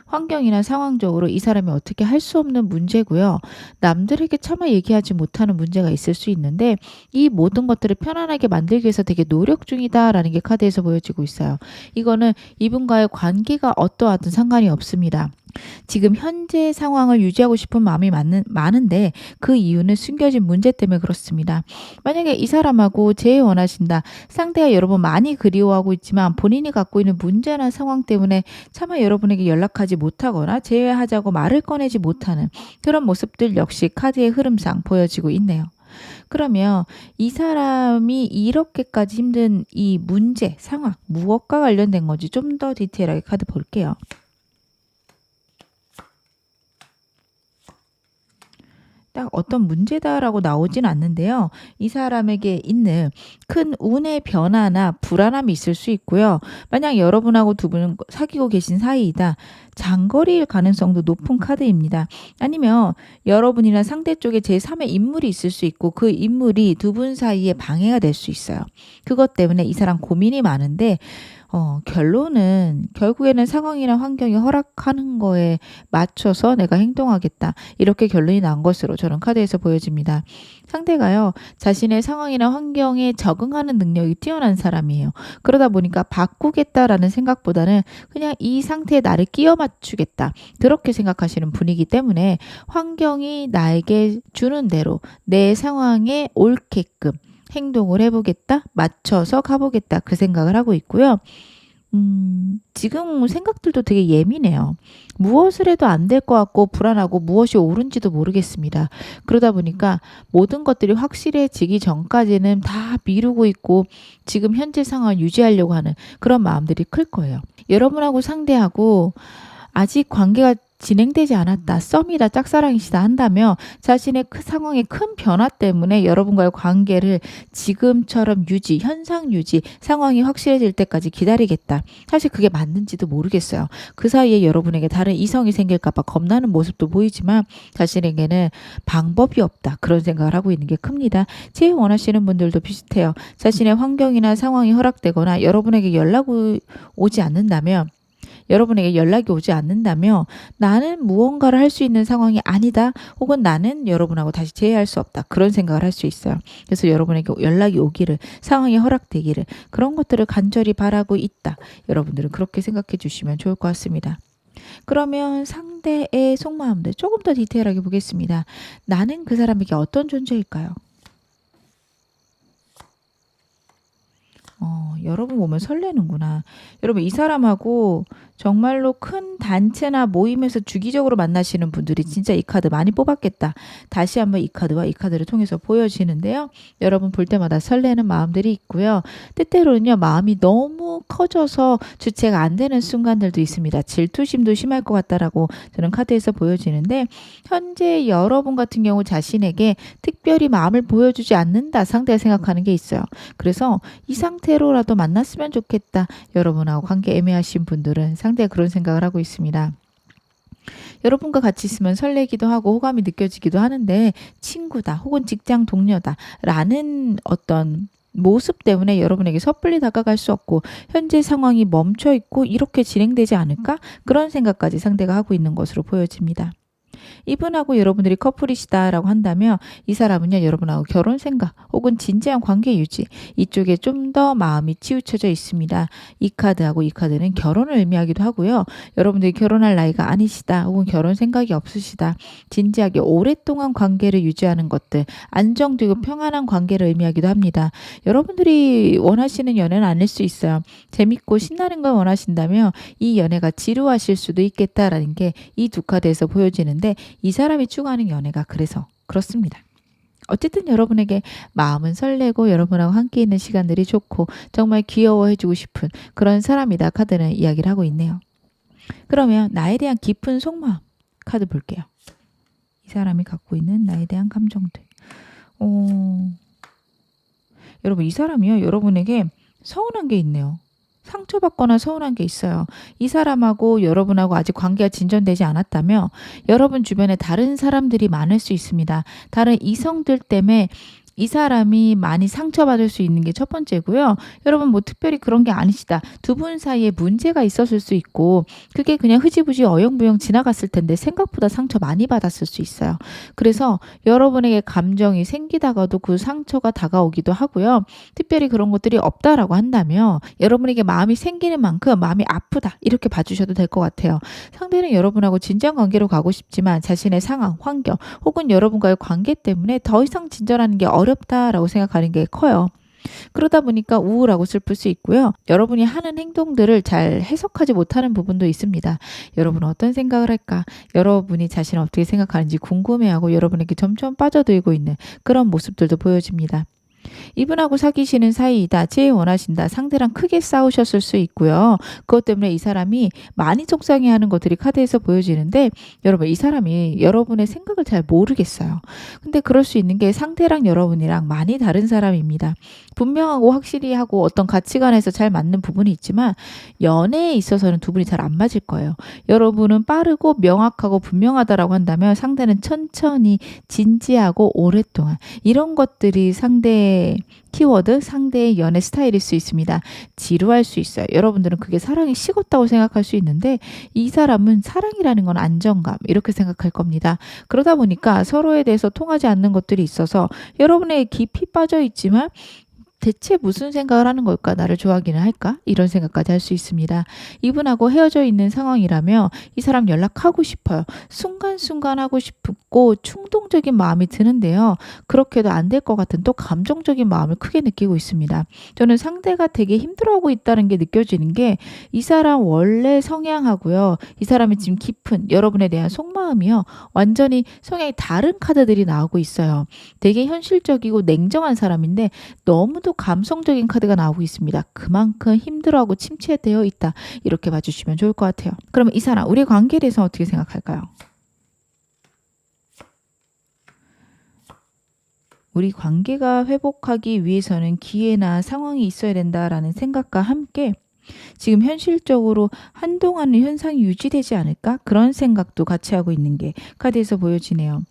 환경이나 상황적으로 이 사람이 어떻게 할 수 없는 문제고요. 남들에게 차마 얘기하지 못하는 문제가 있을 수 있는데, 이 모든 것들을 편안하게 만들기 위해서 되게 노력 중이다라는 게 카드에서 보여지고 있어요. 이거는 이분과의 관계가 어떠하든 상관이 없습니다. 지금 현재 상황을 유지하고 싶은 마음이 많은데 그 이유는 숨겨진 문제 때문에 그렇습니다. 만약에 이 사람하고 재회 원하신다. 상대가 여러분 많이 그리워하고 있지만 본인이 갖고 있는 문제나 상황 때문에 차마 여러분에게 연락하지 못하거나 재회하자고 말을 꺼내지 못하는 그런 모습들 역시 카드의 흐름상 보여지고 있네요. 그러면 이 사람이 이렇게까지 힘든 이 문제, 상황, 무엇과 관련된 건지 좀 더 디테일하게 카드 볼게요. 딱 어떤 문제다라고 나오진 않는데요. 이 사람에게 있는 큰 운의 변화나 불안함이 있을 수 있고요. 만약 여러분하고 두 분은 사귀고 계신 사이이다. 장거리일 가능성도 높은 카드입니다. 아니면 여러분이나 상대 쪽에 제3의 인물이 있을 수 있고, 그 인물이 두 분 사이에 방해가 될 수 있어요. 그것 때문에 이 사람 고민이 많은데, 결론은 결국에는 상황이나 환경이 허락하는 거에 맞춰서 내가 행동하겠다, 이렇게 결론이 난 것으로 저는 카드에서 보여집니다. 상대가요, 자신의 상황이나 환경에 적응하는 능력이 뛰어난 사람이에요. 그러다 보니까 바꾸겠다라는 생각보다는 그냥 이 상태에 나를 끼워 맞추겠다, 그렇게 생각하시는 분이기 때문에 환경이 나에게 주는 대로 내 상황에 옳게끔 행동을 해보겠다, 맞춰서 가보겠다, 그 생각을 하고 있고요. 지금 생각들도 되게 예민해요. 무엇을 해도 안 될 것 같고 불안하고 무엇이 옳은지도 모르겠습니다. 그러다 보니까 모든 것들이 확실해지기 전까지는 다 미루고 있고 지금 현재 상황을 유지하려고 하는 그런 마음들이 클 거예요. 여러분하고 상대하고 아직 관계가 진행되지 않았다, 썸이다, 짝사랑이시다 한다면 자신의 그 상황의 큰 변화 때문에 여러분과의 관계를 지금처럼 유지, 현상 유지, 상황이 확실해질 때까지 기다리겠다. 사실 그게 맞는지도 모르겠어요. 그 사이에 여러분에게 다른 이성이 생길까 봐 겁나는 모습도 보이지만 자신에게는 방법이 없다, 그런 생각을 하고 있는 게 큽니다. 제일 원하시는 분들도 비슷해요. 자신의 환경이나 상황이 허락되거나 여러분에게 오지 않는다면 여러분에게 연락이 오지 않는다면 나는 무언가를 할 수 있는 상황이 아니다, 혹은 나는 여러분하고 다시 재회할 수 없다, 그런 생각을 할 수 있어요. 그래서 여러분에게 연락이 오기를, 상황이 허락되기를, 그런 것들을 간절히 바라고 있다. 여러분들은 그렇게 생각해 주시면 좋을 것 같습니다. 그러면 상대의 속마음들 조금 더 디테일하게 보겠습니다. 나는 그 사람에게 어떤 존재일까요? 여러분 보면 설레는구나. 여러분, 이 사람하고 정말로 큰 단체나 모임에서 주기적으로 만나시는 분들이 진짜 이 카드 많이 뽑았겠다. 다시 한번 이 카드와 이 카드를 통해서 보여지는데요. 여러분 볼 때마다 설레는 마음들이 있고요. 때때로는요, 마음이 너무 커져서 주체가 안 되는 순간들도 있습니다. 질투심도 심할 것 같다라고 저는 카드에서 보여지는데, 현재 여러분 같은 경우 자신에게 특별히 마음을 보여주지 않는다, 상대가 생각하는 게 있어요. 그래서 이 상태로라도 만났으면 좋겠다. 여러분하고 관계 애매하신 분들은 상대가 그런 생각을 하고 있습니다. 여러분과 같이 있으면 설레기도 하고 호감이 느껴지기도 하는데, 친구다 혹은 직장 동료다 라는 어떤 모습 때문에 여러분에게 섣불리 다가갈 수 없고 현재 상황이 멈춰 있고 이렇게 진행되지 않을까, 그런 생각까지 상대가 하고 있는 것으로 보여집니다. 이분하고 여러분들이 커플이시다라고 한다면 이 사람은요, 여러분하고 결혼 생각 혹은 진지한 관계 유지 이쪽에 좀 더 마음이 치우쳐져 있습니다. 이 카드하고 이 카드는 결혼을 의미하기도 하고요. 여러분들이 결혼할 나이가 아니시다 혹은 결혼 생각이 없으시다. 진지하게 오랫동안 관계를 유지하는 것들, 안정되고 평안한 관계를 의미하기도 합니다. 여러분들이 원하시는 연애는 아닐 수 있어요. 재밌고 신나는 걸 원하신다면 이 연애가 지루하실 수도 있겠다라는 게 이 두 카드에서 보여지는데, 이 사람이 추구하는 연애가 그래서 그렇습니다. 어쨌든 여러분에게 마음은 설레고 여러분하고 함께 있는 시간들이 좋고 정말 귀여워해주고 싶은 그런 사람이다 카드는 이야기를 하고 있네요. 그러면 나에 대한 깊은 속마음 카드 볼게요. 이 사람이 갖고 있는 나에 대한 감정들. 여러분, 이 사람이요, 여러분에게 서운한 게 있네요. 상처받거나 서운한 게 있어요. 이 사람하고 여러분하고 아직 관계가 진전되지 않았다면 여러분 주변에 다른 사람들이 많을 수 있습니다. 다른 이성들 때문에 이 사람이 많이 상처받을 수 있는 게 첫 번째고요. 여러분 뭐 특별히 그런 게 아니시다. 두 분 사이에 문제가 있었을 수 있고 그게 그냥 흐지부지 어영부영 지나갔을 텐데 생각보다 상처 많이 받았을 수 있어요. 그래서 여러분에게 감정이 생기다가도 그 상처가 다가오기도 하고요. 특별히 그런 것들이 없다라고 한다면 여러분에게 마음이 생기는 만큼 마음이 아프다 이렇게 봐주셔도 될 것 같아요. 상대는 여러분하고 진지한 관계로 가고 싶지만 자신의 상황, 환경 혹은 여러분과의 관계 때문에 더 이상 진전하는 게 어렵다라고 생각하는 게 커요. 그러다 보니까 우울하고 슬플 수 있고요. 여러분이 하는 행동들을 잘 해석하지 못하는 부분도 있습니다. 여러분은 어떤 생각을 할까? 여러분이 자신을 어떻게 생각하는지 궁금해하고 여러분에게 점점 빠져들고 있는 그런 모습들도 보여집니다. 이분하고 사귀시는 사이이다. 제일 원하신다. 상대랑 크게 싸우셨을 수 있고요. 그것 때문에 이 사람이 많이 속상해하는 것들이 카드에서 보여지는데 여러분, 이 사람이 여러분의 생각을 잘 모르겠어요. 근데 그럴 수 있는 게 상대랑 여러분이랑 많이 다른 사람입니다. 분명하고 확실히 하고 어떤 가치관에서 잘 맞는 부분이 있지만 연애에 있어서는 두 분이 잘 안 맞을 거예요. 여러분은 빠르고 명확하고 분명하다라고 한다면 상대는 천천히 진지하고 오랫동안, 이런 것들이 상대의 키워드, 상대의 연애 스타일일 수 있습니다. 지루할 수 있어요. 여러분들은 그게 사랑이 식었다고 생각할 수 있는데 이 사람은 사랑이라는 건 안정감 이렇게 생각할 겁니다. 그러다 보니까 서로에 대해서 통하지 않는 것들이 있어서 여러분에게 깊이 빠져 있지만 대체 무슨 생각을 하는 걸까? 나를 좋아하기는 할까? 이런 생각까지 할 수 있습니다. 이분하고 헤어져 있는 상황이라면 이 사람 연락하고 싶어요. 순간순간 하고 싶고 충동적인 마음이 드는데요. 그렇게도 안 될 것 같은 또 감정적인 마음을 크게 느끼고 있습니다. 저는 상대가 되게 힘들어하고 있다는 게 느껴지는 게 이 사람 원래 성향하고요. 이 사람이 지금 깊은 여러분에 대한 속마음이요. 완전히 성향이 다른 카드들이 나오고 있어요. 되게 현실적이고 냉정한 사람인데 너무도 감성적인 카드가 나오고 있습니다. 그만큼 힘들어하고 침체되어 있다. 이렇게 봐주시면 좋을 것 같아요. 그러면 이 사람, 우리 관계에 대해서 어떻게 생각할까요? 우리 관계가 회복하기 위해서는 기회나 상황이 있어야 된다라는 생각과 함께 지금 현실적으로 한동안은 현상이 유지되지 않을까? 그런 생각도 같이 하고 있는 게 카드에서 보여지네요.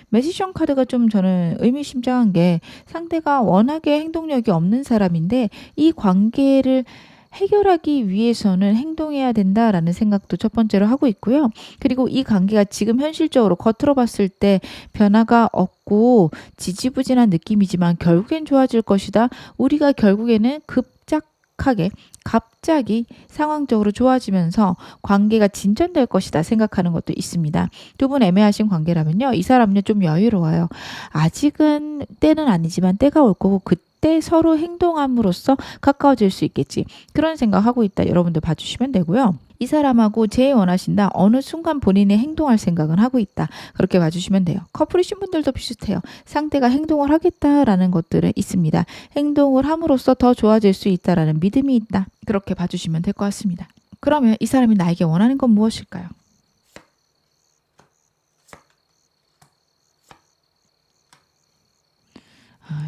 매지션 카드가 좀 저는 의미심장한 게 상대가 워낙에 행동력이 없는 사람인데 이 관계를 해결하기 위해서는 행동해야 된다라는 생각도 첫 번째로 하고 있고요. 그리고 이 관계가 지금 현실적으로 겉으로 봤을 때 변화가 없고 지지부진한 느낌이지만 결국엔 좋아질 것이다. 우리가 결국에는 급작하게 갑자기 상황적으로 좋아지면서 관계가 진전될 것이다 생각하는 것도 있습니다. 두 분 애매하신 관계라면요. 이 사람은요 좀 여유로워요. 아직은 때는 아니지만 때가 올 거고 그때 서로 행동함으로써 가까워질 수 있겠지. 그런 생각하고 있다. 여러분들 봐주시면 되고요. 이 사람하고 제일 원하신다. 어느 순간 본인이 행동할 생각은 하고 있다. 그렇게 봐주시면 돼요. 커플이신 분들도 비슷해요. 상대가 행동을 하겠다라는 것들은 있습니다. 행동을 함으로써 더 좋아질 수 있다라는 믿음이 있다. 그렇게 봐주시면 될 것 같습니다. 그러면 이 사람이 나에게 원하는 건 무엇일까요?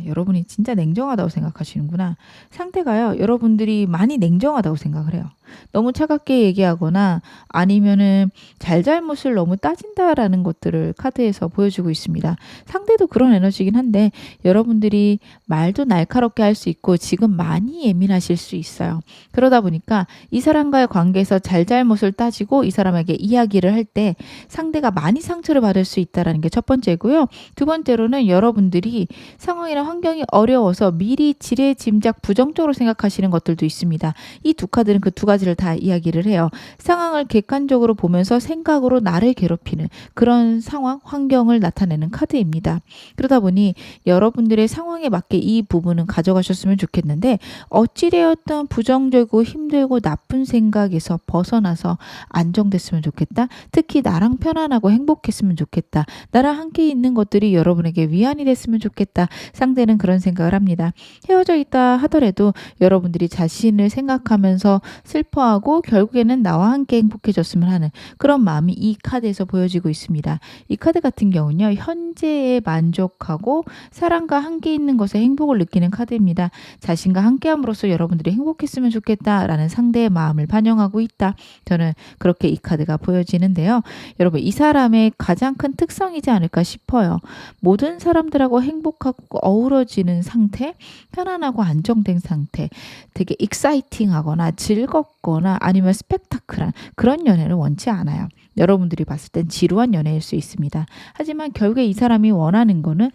여러분이 진짜 냉정하다고 생각하시는구나. 상대가요, 여러분들이 많이 냉정하다고 생각을 해요. 너무 차갑게 얘기하거나 아니면은 잘잘못을 너무 따진다라는 것들을 카드에서 보여주고 있습니다. 상대도 그런 에너지긴 한데 여러분들이 말도 날카롭게 할 수 있고 지금 많이 예민하실 수 있어요. 그러다 보니까 이 사람과의 관계에서 잘잘못을 따지고 이 사람에게 이야기를 할 때 상대가 많이 상처를 받을 수 있다라는 게 첫 번째고요. 두 번째로는 여러분들이 상황이나 환경이 어려워서 미리 지레 짐작 부정적으로 생각하시는 것들도 있습니다. 이 두 카드는 그 두 가지를 다 이야기를 해요. 상황을 객관적으로 보면서 생각으로 나를 괴롭히는 그런 상황, 환경을 나타내는 카드입니다. 그러다 보니 여러분들의 상황에 맞게 이 부분은 가져가셨으면 좋겠는데 어찌되었든 부정적이고 힘들고 나쁜 생각에서 벗어나서 안정됐으면 좋겠다. 특히 나랑 편안하고 행복했으면 좋겠다. 나랑 함께 있는 것들이 여러분에게 위안이 됐으면 좋겠다. 상대는 그런 생각을 합니다. 헤어져 있다 하더라도 여러분들이 자신을 생각하면서 슬퍼하고 결국에는 나와 함께 행복해졌으면 하는 그런 마음이 이 카드에서 보여지고 있습니다. 이 카드 같은 경우는요. 현재에 만족하고 사랑과 함께 있는 것에 행복을 느끼는 카드입니다. 자신과 함께함으로써 여러분들이 행복했으면 좋겠다라는 상대의 마음을 반영하고 있다. 저는 그렇게 이 카드가 보여지는데요. 여러분 이 사람의 가장 큰 특성이지 않을까 싶어요. 모든 사람들하고 행복하고 어우러지는 상태, 편안하고 안정된 상태, 되게 익사이팅하거나 즐겁거나 아니면 스펙타클한 그런 연애를 원치 않아요. 여러분들이 봤을 땐 지루한 연애일 수 있습니다. 하지만 결국에 이 사람이 원하는 거는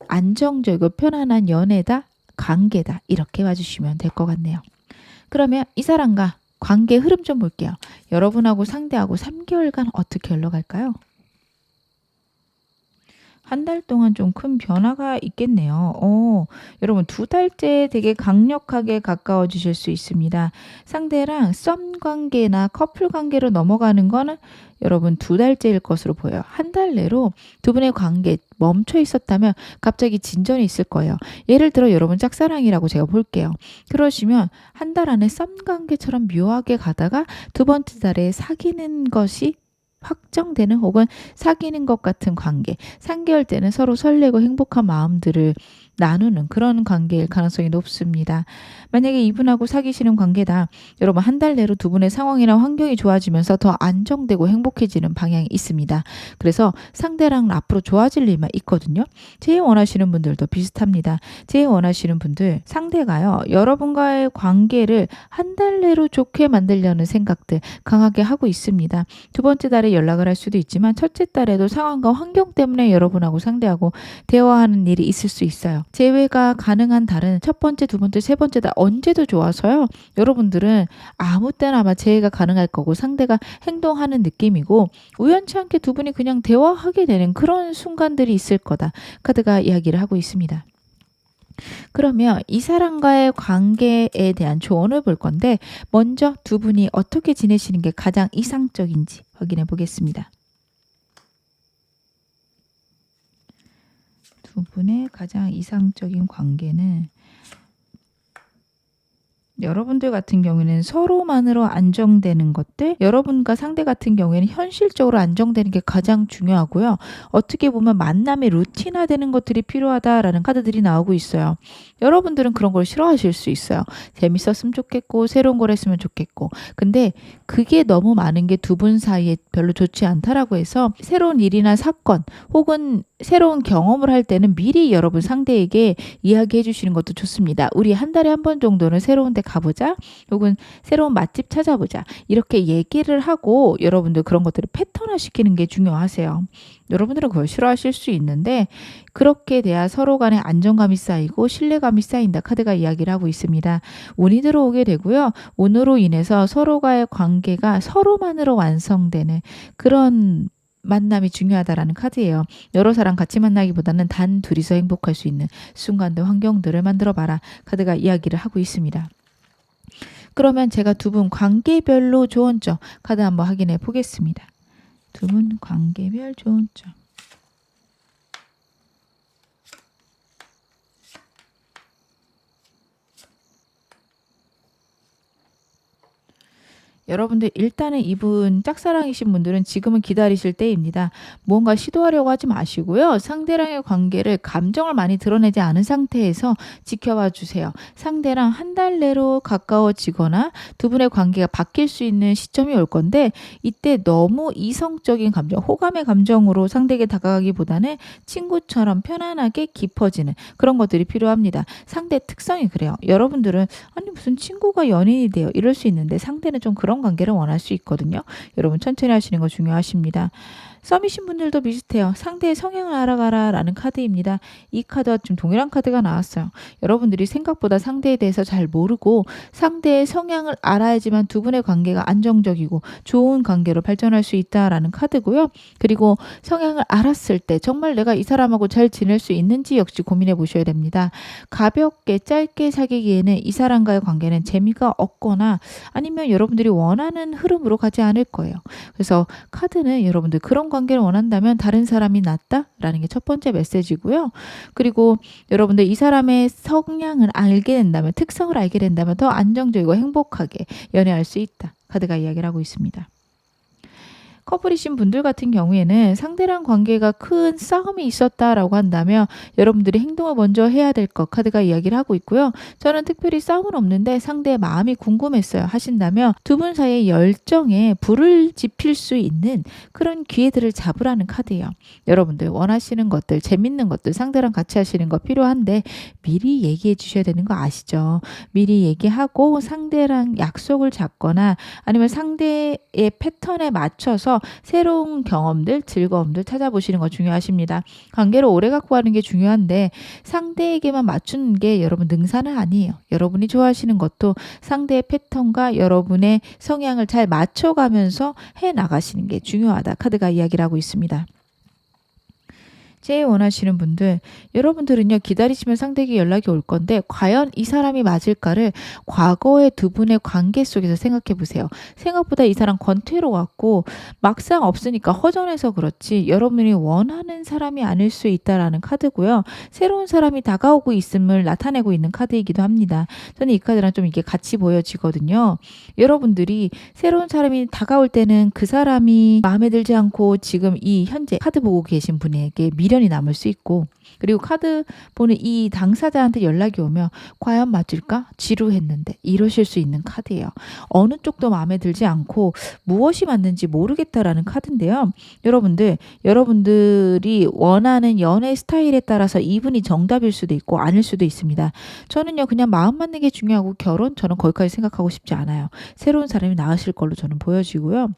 안정적이고 편안한 연애다, 관계다 이렇게 봐주시면 될 것 같네요. 그러면 이 사람과 관계 흐름 좀 볼게요. 여러분하고 상대하고 3개월간 어떻게 흘러갈까요? 한 달 동안 좀 큰 변화가 있겠네요. 여러분 2달째 되게 강력하게 가까워지실 수 있습니다. 상대랑 썸 관계나 커플 관계로 넘어가는 거는 여러분 2달째일 것으로 보여요. 한 달 내로 두 분의 관계 멈춰 있었다면 갑자기 진전이 있을 거예요. 예를 들어 여러분 짝사랑이라고 제가 볼게요. 그러시면 한 달 안에 썸 관계처럼 묘하게 가다가 두 번째 달에 사귀는 것이 확정되는 혹은 사귀는 것 같은 관계, 3개월 때는 서로 설레고 행복한 마음들을 나누는 그런 관계일 가능성이 높습니다. 만약에 이분하고 사귀시는 관계다. 여러분 한 달 내로 두 분의 상황이나 환경이 좋아지면서 더 안정되고 행복해지는 방향이 있습니다. 그래서 상대랑 앞으로 좋아질 일만 있거든요. 제일 원하시는 분들도 비슷합니다. 제일 원하시는 분들 상대가요. 여러분과의 관계를 한 달 내로 좋게 만들려는 생각들 강하게 하고 있습니다. 두 번째 달에 연락을 할 수도 있지만 첫째 달에도 상황과 환경 때문에 여러분하고 상대하고 대화하는 일이 있을 수 있어요. 재회가 가능한 달은 첫 번째, 두 번째, 세 번째 달 언제도 좋아서요. 여러분들은 아무 때나 아마 재회가 가능할 거고 상대가 행동하는 느낌이고 우연치 않게 두 분이 그냥 대화하게 되는 그런 순간들이 있을 거다. 카드가 이야기를 하고 있습니다. 그러면 이 사람과의 관계에 대한 조언을 볼 건데 먼저 두 분이 어떻게 지내시는 게 가장 이상적인지 확인해 보겠습니다. 두 분의 가장 이상적인 관계는 여러분들 같은 경우에는 서로만으로 안정되는 것들, 여러분과 상대 같은 경우에는 현실적으로 안정되는 게 가장 중요하고요. 어떻게 보면 만남의 루틴화되는 것들이 필요하다라는 카드들이 나오고 있어요. 여러분들은 그런 걸 싫어하실 수 있어요. 재밌었으면 좋겠고 새로운 걸 했으면 좋겠고 근데 그게 너무 많은 게 두 분 사이에 별로 좋지 않다라고 해서 새로운 일이나 사건 혹은 새로운 경험을 할 때는 미리 여러분 상대에게 이야기해 주시는 것도 좋습니다. 우리 한 달에 한 번 정도는 새로운 데 가보자 혹은 새로운 맛집 찾아보자 이렇게 얘기를 하고 여러분들 그런 것들을 패턴화 시키는 게 중요하세요. 여러분들은 그걸 싫어하실 수 있는데 그렇게 돼야 서로 간에 안정감이 쌓이고 신뢰감이 쌓인다 카드가 이야기를 하고 있습니다. 운이 들어오게 되고요. 운으로 인해서 서로가의 관계가 서로만으로 완성되는 그런 만남이 중요하다라는 카드예요. 여러 사람 같이 만나기보다는 단 둘이서 행복할 수 있는 순간들 환경들을 만들어 봐라 카드가 이야기를 하고 있습니다. 그러면 제가 두 분 관계별로 조언점 카드 한번 확인해 보겠습니다. 두 분 관계별 조언점. 여러분들 일단은 이분 짝사랑이신 분들은 지금은 기다리실 때입니다. 무언가 시도하려고 하지 마시고요. 상대랑의 관계를 감정을 많이 드러내지 않은 상태에서 지켜봐 주세요. 상대랑 한 달 내로 가까워지거나 두 분의 관계가 바뀔 수 있는 시점이 올 건데 이때 너무 이성적인 감정, 호감의 감정으로 상대에게 다가가기보다는 친구처럼 편안하게 깊어지는 그런 것들이 필요합니다. 상대의 특성이 그래요. 여러분들은 아니 무슨 친구가 연인이 돼요. 이럴 수 있는데 상대는 좀 그런 관계를 원할 수 있거든요. 여러분 천천히 하시는 거 중요하십니다. 썸이신 분들도 비슷해요. 상대의 성향을 알아가라 라는 카드입니다. 이 카드와 좀 동일한 카드가 나왔어요. 여러분들이 생각보다 상대에 대해서 잘 모르고 상대의 성향을 알아야지만 두 분의 관계가 안정적이고 좋은 관계로 발전할 수 있다라는 카드고요. 그리고 성향을 알았을 때 정말 내가 이 사람하고 잘 지낼 수 있는지 역시 고민해 보셔야 됩니다. 가볍게 짧게 사귀기에는 이 사람과의 관계는 재미가 없거나 아니면 여러분들이 원하는 흐름으로 가지 않을 거예요. 그래서 카드는 여러분들 그런 관계를 원한다면 다른 사람이 낫다라는 게 첫 번째 메시지고요. 그리고 여러분들 이 사람의 성향을 알게 된다면, 특성을 알게 된다면 더 안정적이고 행복하게 연애할 수 있다. 카드가 이야기를 하고 있습니다. 커플이신 분들 같은 경우에는 상대랑 관계가 큰 싸움이 있었다라고 한다면 여러분들이 행동을 먼저 해야 될 것 카드가 이야기를 하고 있고요. 저는 특별히 싸움은 없는데 상대의 마음이 궁금했어요 하신다면 두 분 사이의 열정에 불을 지필 수 있는 그런 기회들을 잡으라는 카드예요. 여러분들 원하시는 것들, 재밌는 것들, 상대랑 같이 하시는 거 필요한데 미리 얘기해 주셔야 되는 거 아시죠? 미리 얘기하고 상대랑 약속을 잡거나 아니면 상대의 패턴에 맞춰서 새로운 경험들, 즐거움들 찾아보시는 거 중요하십니다. 관계를 오래 갖고 가는 게 중요한데 상대에게만 맞추는 게 여러분 능사는 아니에요. 여러분이 좋아하시는 것도 상대의 패턴과 여러분의 성향을 잘 맞춰가면서 해 나가시는 게 중요하다. 카드가 이야기를 하고 있습니다. 제일 원하시는 분들, 여러분들은요 기다리시면 상대에게 연락이 올 건데 과연 이 사람이 맞을까를 과거의 두 분의 관계 속에서 생각해 보세요. 생각보다 이 사람 권태로 왔고 막상 없으니까 허전해서 그렇지 여러분이 원하는 사람이 아닐 수 있다라는 카드고요. 새로운 사람이 다가오고 있음을 나타내고 있는 카드이기도 합니다. 저는 이 카드랑 좀 이게 같이 보여지거든요. 여러분들이 새로운 사람이 다가올 때는 그 사람이 마음에 들지 않고 지금 이 현재 카드 보고 계신 분에게 미련이 남을 수 있고 그리고 카드 보는 이 당사자한테 연락이 오면 과연 맞을까? 지루했는데 이러실 수 있는 카드예요. 어느 쪽도 마음에 들지 않고 무엇이 맞는지 모르겠다라는 카드인데요. 여러분들이 원하는 연애 스타일에 따라서 이분이 정답일 수도 있고 아닐 수도 있습니다. 저는요 그냥 마음 맞는 게 중요하고 결혼 저는 거기까지 생각하고 싶지 않아요. 새로운 사람이 나으실 걸로 저는 보여지고요.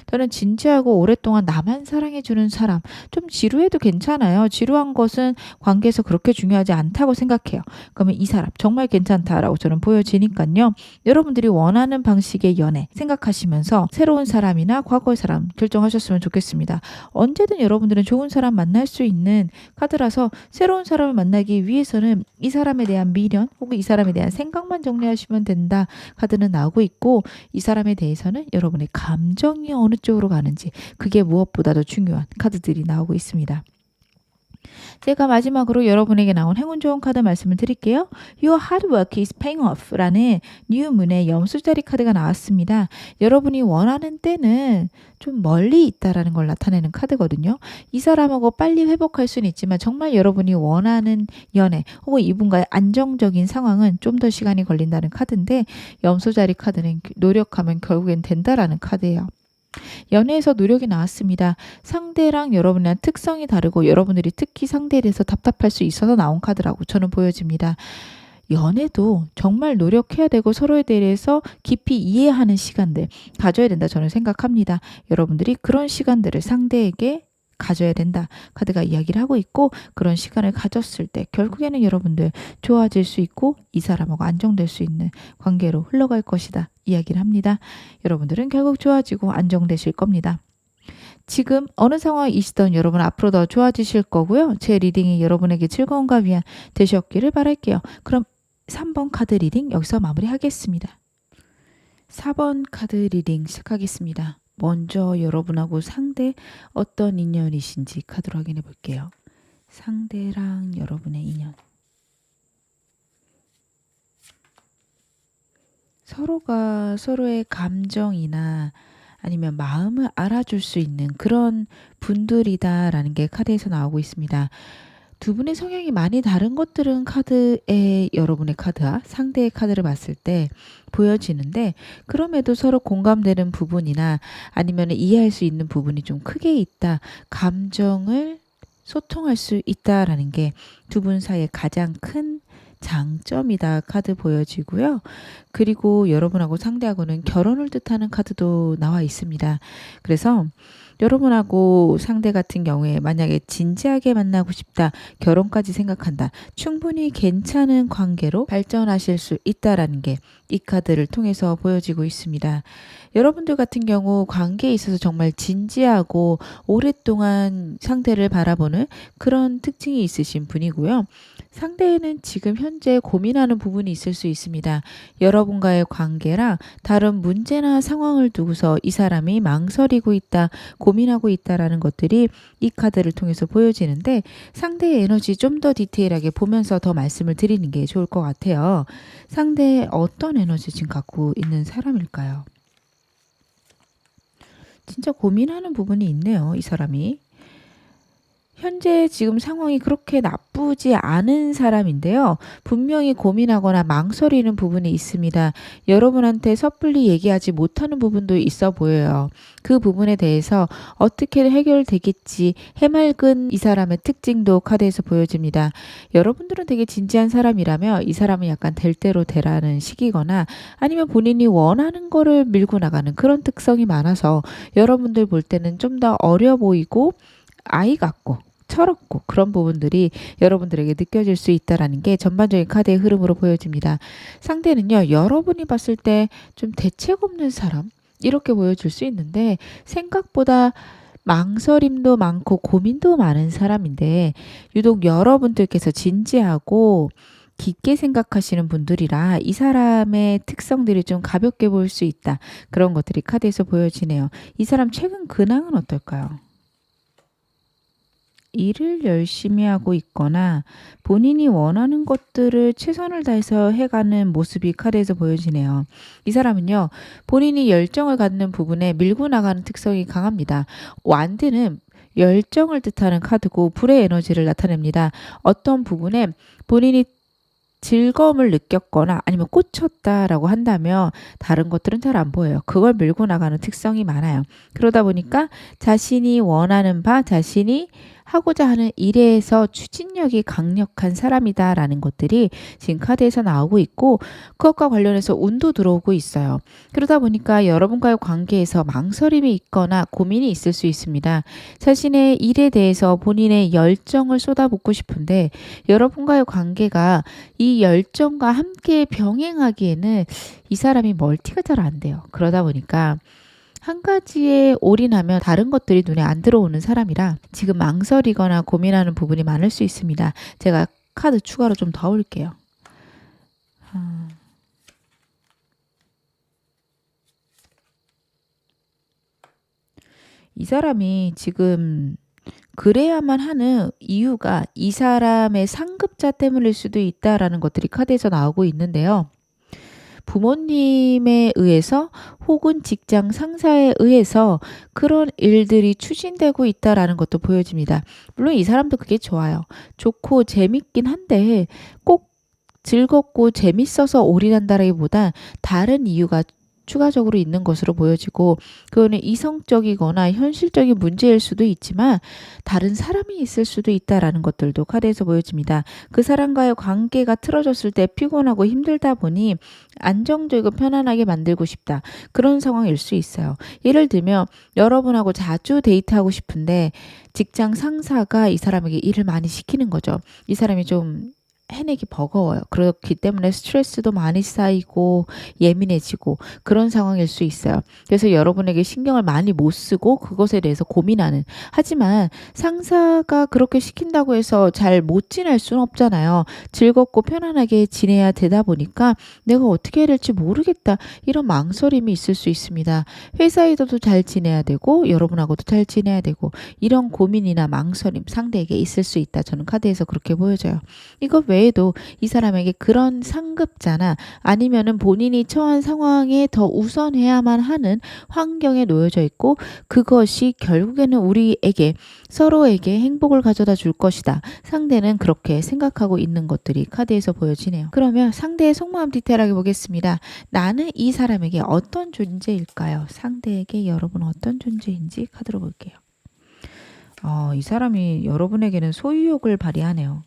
저는 진지하고 오랫동안 나만 사랑해주는 사람, 좀 지루해도 괜찮아요. 지루한 것은 관계에서 그렇게 중요하지 않다고 생각해요. 그러면 이 사람 정말 괜찮다라고 저는 보여지니까요. 여러분들이 원하는 방식의 연애 생각하시면서 새로운 사람이나 과거의 사람 결정하셨으면 좋겠습니다. 언제든 여러분들은 좋은 사람 만날 수 있는 카드라서 새로운 사람을 만나기 위해서는 이 사람에 대한 미련 혹은 이 사람에 대한 생각만 정리하시면 된다. 카드는 나오고 있고 이 사람에 대해서는 여러분의 감정이 어느 쪽으로 가는지 그게 무엇보다도 중요한 카드들이 나오고 있습니다. 제가 마지막으로 여러분에게 나온 행운 좋은 카드 말씀을 드릴게요. Your hard work is paying off 라는 뉴문의 염소자리 카드가 나왔습니다. 여러분이 원하는 때는 좀 멀리 있다라는 걸 나타내는 카드거든요. 이 사람하고 빨리 회복할 수는 있지만 정말 여러분이 원하는 연애 혹은 이분과의 안정적인 상황은 좀 더 시간이 걸린다는 카드인데 염소자리 카드는 노력하면 결국엔 된다라는 카드예요. 연애에서 노력이 나왔습니다. 상대랑 여러분이랑 특성이 다르고 여러분들이 특히 상대에 대해서 답답할 수 있어서 나온 카드라고 저는 보여집니다. 연애도 정말 노력해야 되고 서로에 대해서 깊이 이해하는 시간들 가져야 된다 저는 생각합니다. 여러분들이 그런 시간들을 상대에게 가져야 된다. 카드가 이야기를 하고 있고 그런 시간을 가졌을 때 결국에는 여러분들 좋아질 수 있고 이 사람하고 안정될 수 있는 관계로 흘러갈 것이다. 이야기를 합니다. 여러분들은 결국 좋아지고 안정되실 겁니다. 지금 어느 상황이시던 여러분 앞으로 더 좋아지실 거고요. 제 리딩이 여러분에게 즐거움과 위안 되셨기를 바랄게요. 그럼 3번 카드 리딩 여기서 마무리하겠습니다. 4번 카드 리딩 시작하겠습니다. 먼저 여러분하고 상대 어떤 인연이신지 카드로 확인해 볼게요. 상대랑 여러분의 인연. 서로가 서로의 감정이나 아니면 마음을 알아줄 수 있는 그런 분들이다라는 게 카드에서 나오고 있습니다. 두 분의 성향이 많이 다른 것들은 카드에 여러분의 카드와 상대의 카드를 봤을 때 보여지는데, 그럼에도 서로 공감되는 부분이나 아니면 이해할 수 있는 부분이 좀 크게 있다. 감정을 소통할 수 있다라는 게 두 분 사이의 가장 큰 장점이다 카드 보여지고요. 그리고 여러분하고 상대하고는 결혼을 뜻하는 카드도 나와 있습니다. 그래서 여러분하고 상대 같은 경우에 만약에 진지하게 만나고 싶다, 결혼까지 생각한다, 충분히 괜찮은 관계로 발전하실 수 있다라는 게 이 카드를 통해서 보여지고 있습니다. 여러분들 같은 경우 관계에 있어서 정말 진지하고 오랫동안 상대를 바라보는 그런 특징이 있으신 분이고요. 상대에는 지금 현재 고민하는 부분이 있을 수 있습니다. 여러분과의 관계랑 다른 문제나 상황을 두고서 이 사람이 망설이고 있다, 고민하고 있다라는 것들이 이 카드를 통해서 보여지는데, 상대의 에너지 좀 더 디테일하게 보면서 더 말씀을 드리는 게 좋을 것 같아요. 상대의 어떤 에너지 지금 갖고 있는 사람일까요? 진짜 고민하는 부분이 있네요, 이 사람이. 현재 지금 상황이 그렇게 나쁘지 않은 사람인데요. 분명히 고민하거나 망설이는 부분이 있습니다. 여러분한테 섣불리 얘기하지 못하는 부분도 있어 보여요. 그 부분에 대해서 어떻게 해결되겠지 해맑은 이 사람의 특징도 카드에서 보여집니다. 여러분들은 되게 진지한 사람이라며 이 사람은 약간 될 대로 되라는 식이거나 아니면 본인이 원하는 거를 밀고 나가는 그런 특성이 많아서 여러분들 볼 때는 좀 더 어려 보이고 아이 같고 철없고 그런 부분들이 여러분들에게 느껴질 수 있다라는 게 전반적인 카드의 흐름으로 보여집니다. 상대는요, 여러분이 봤을 때 좀 대책 없는 사람 이렇게 보여줄 수 있는데, 생각보다 망설임도 많고 고민도 많은 사람인데, 유독 여러분들께서 진지하고 깊게 생각하시는 분들이라 이 사람의 특성들이 좀 가볍게 보일 수 있다. 그런 것들이 카드에서 보여지네요. 이 사람 최근 근황은 어떨까요? 일을 열심히 하고 있거나 본인이 원하는 것들을 최선을 다해서 해가는 모습이 카드에서 보여지네요. 이 사람은요, 본인이 열정을 갖는 부분에 밀고 나가는 특성이 강합니다. 완드는 열정을 뜻하는 카드고 불의 에너지를 나타냅니다. 어떤 부분에 본인이 즐거움을 느꼈거나 아니면 꽂혔다라고 한다면 다른 것들은 잘 안 보여요. 그걸 밀고 나가는 특성이 많아요. 그러다 보니까 자신이 원하는 바, 자신이 하고자 하는 일에서 추진력이 강력한 사람이다라는 것들이 지금 카드에서 나오고 있고, 그것과 관련해서 운도 들어오고 있어요. 그러다 보니까 여러분과의 관계에서 망설임이 있거나 고민이 있을 수 있습니다. 자신의 일에 대해서 본인의 열정을 쏟아붓고 싶은데 여러분과의 관계가 이 열정과 함께 병행하기에는 이 사람이 멀티가 잘 안 돼요. 그러다 보니까 한 가지에 올인하면 다른 것들이 눈에 안 들어오는 사람이라 지금 망설이거나 고민하는 부분이 많을 수 있습니다. 제가 카드 추가로 좀 더 올게요. 이 사람이 지금 그래야만 하는 이유가 이 사람의 상급자 때문일 수도 있다라는 것들이 카드에서 나오고 있는데요. 부모님에 의해서 혹은 직장 상사에 의해서 그런 일들이 추진되고 있다라는 것도 보여집니다. 물론 이 사람도 그게 좋아요. 좋고 재밌긴 한데 꼭 즐겁고 재밌어서 올인한다라기보다 다른 이유가 추가적으로 있는 것으로 보여지고, 그거는 이성적이거나 현실적인 문제일 수도 있지만 다른 사람이 있을 수도 있다라는 것들도 카드에서 보여집니다. 그 사람과의 관계가 틀어졌을 때 피곤하고 힘들다 보니 안정적이고 편안하게 만들고 싶다, 그런 상황일 수 있어요. 예를 들면 여러분하고 자주 데이트하고 싶은데 직장 상사가 이 사람에게 일을 많이 시키는 거죠. 이 사람이 좀 해내기 버거워요. 그렇기 때문에 스트레스도 많이 쌓이고 예민해지고 그런 상황일 수 있어요. 그래서 여러분에게 신경을 많이 못 쓰고 그것에 대해서 고민하는, 하지만 상사가 그렇게 시킨다고 해서 잘 못 지낼 수는 없잖아요. 즐겁고 편안하게 지내야 되다 보니까 내가 어떻게 해야 될지 모르겠다, 이런 망설임이 있을 수 있습니다. 회사에서도 잘 지내야 되고 여러분하고도 잘 지내야 되고 이런 고민이나 망설임 상대에게 있을 수 있다. 저는 카드에서 그렇게 보여져요. 이것 외에도 이 사람에게 그런 상급자나 아니면은 본인이 처한 상황에 더 우선해야만 하는 환경에 놓여져 있고, 그것이 결국에는 우리에게 서로에게 행복을 가져다 줄 것이다. 상대는 그렇게 생각하고 있는 것들이 카드에서 보여지네요. 그러면 상대의 속마음 디테일하게 보겠습니다. 나는 이 사람에게 어떤 존재일까요? 상대에게 여러분은 어떤 존재인지 카드로 볼게요. 이 사람이 여러분에게는 소유욕을 발휘하네요.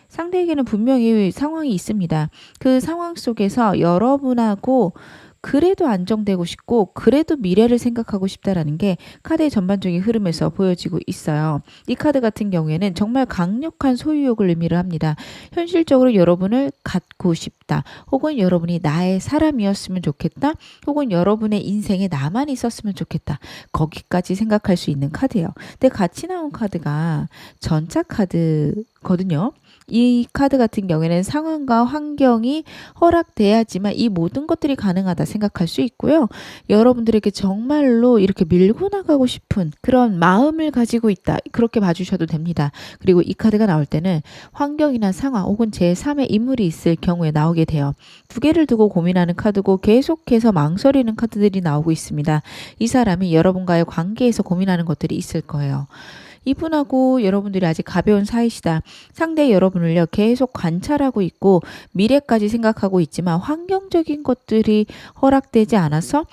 상대에게는 분명히 상황이 있습니다. 그 상황 속에서 여러분하고 그래도 안정되고 싶고 그래도 미래를 생각하고 싶다라는 게 카드의 전반적인 흐름에서 보여지고 있어요. 이 카드 같은 경우에는 정말 강력한 소유욕을 의미를 합니다. 현실적으로 여러분을 갖고 싶다. 혹은 여러분이 나의 사람이었으면 좋겠다. 혹은 여러분의 인생에 나만 있었으면 좋겠다. 거기까지 생각할 수 있는 카드예요. 근데 같이 나온 카드가 전차 카드거든요. 이 카드 같은 경우에는 상황과 환경이 허락돼야지만 이 모든 것들이 가능하다 생각할 수 있고요. 여러분들에게 정말로 이렇게 밀고 나가고 싶은 그런 마음을 가지고 있다. 그렇게 봐주셔도 됩니다. 그리고 이 카드가 나올 때는 환경이나 상황 혹은 제3의 인물이 있을 경우에 나오게 돼요. 두 개를 두고 고민하는 카드고 계속해서 망설이는 카드들이 나오고 있습니다. 이 사람이 여러분과의 관계에서 고민하는 것들이 있을 거예요. 이분하고 여러분들이 아직 가벼운 사이시다. 상대 여러분을요 계속 관찰하고 있고 미래까지 생각하고 있지만 환경적인 것들이 허락되지 않아서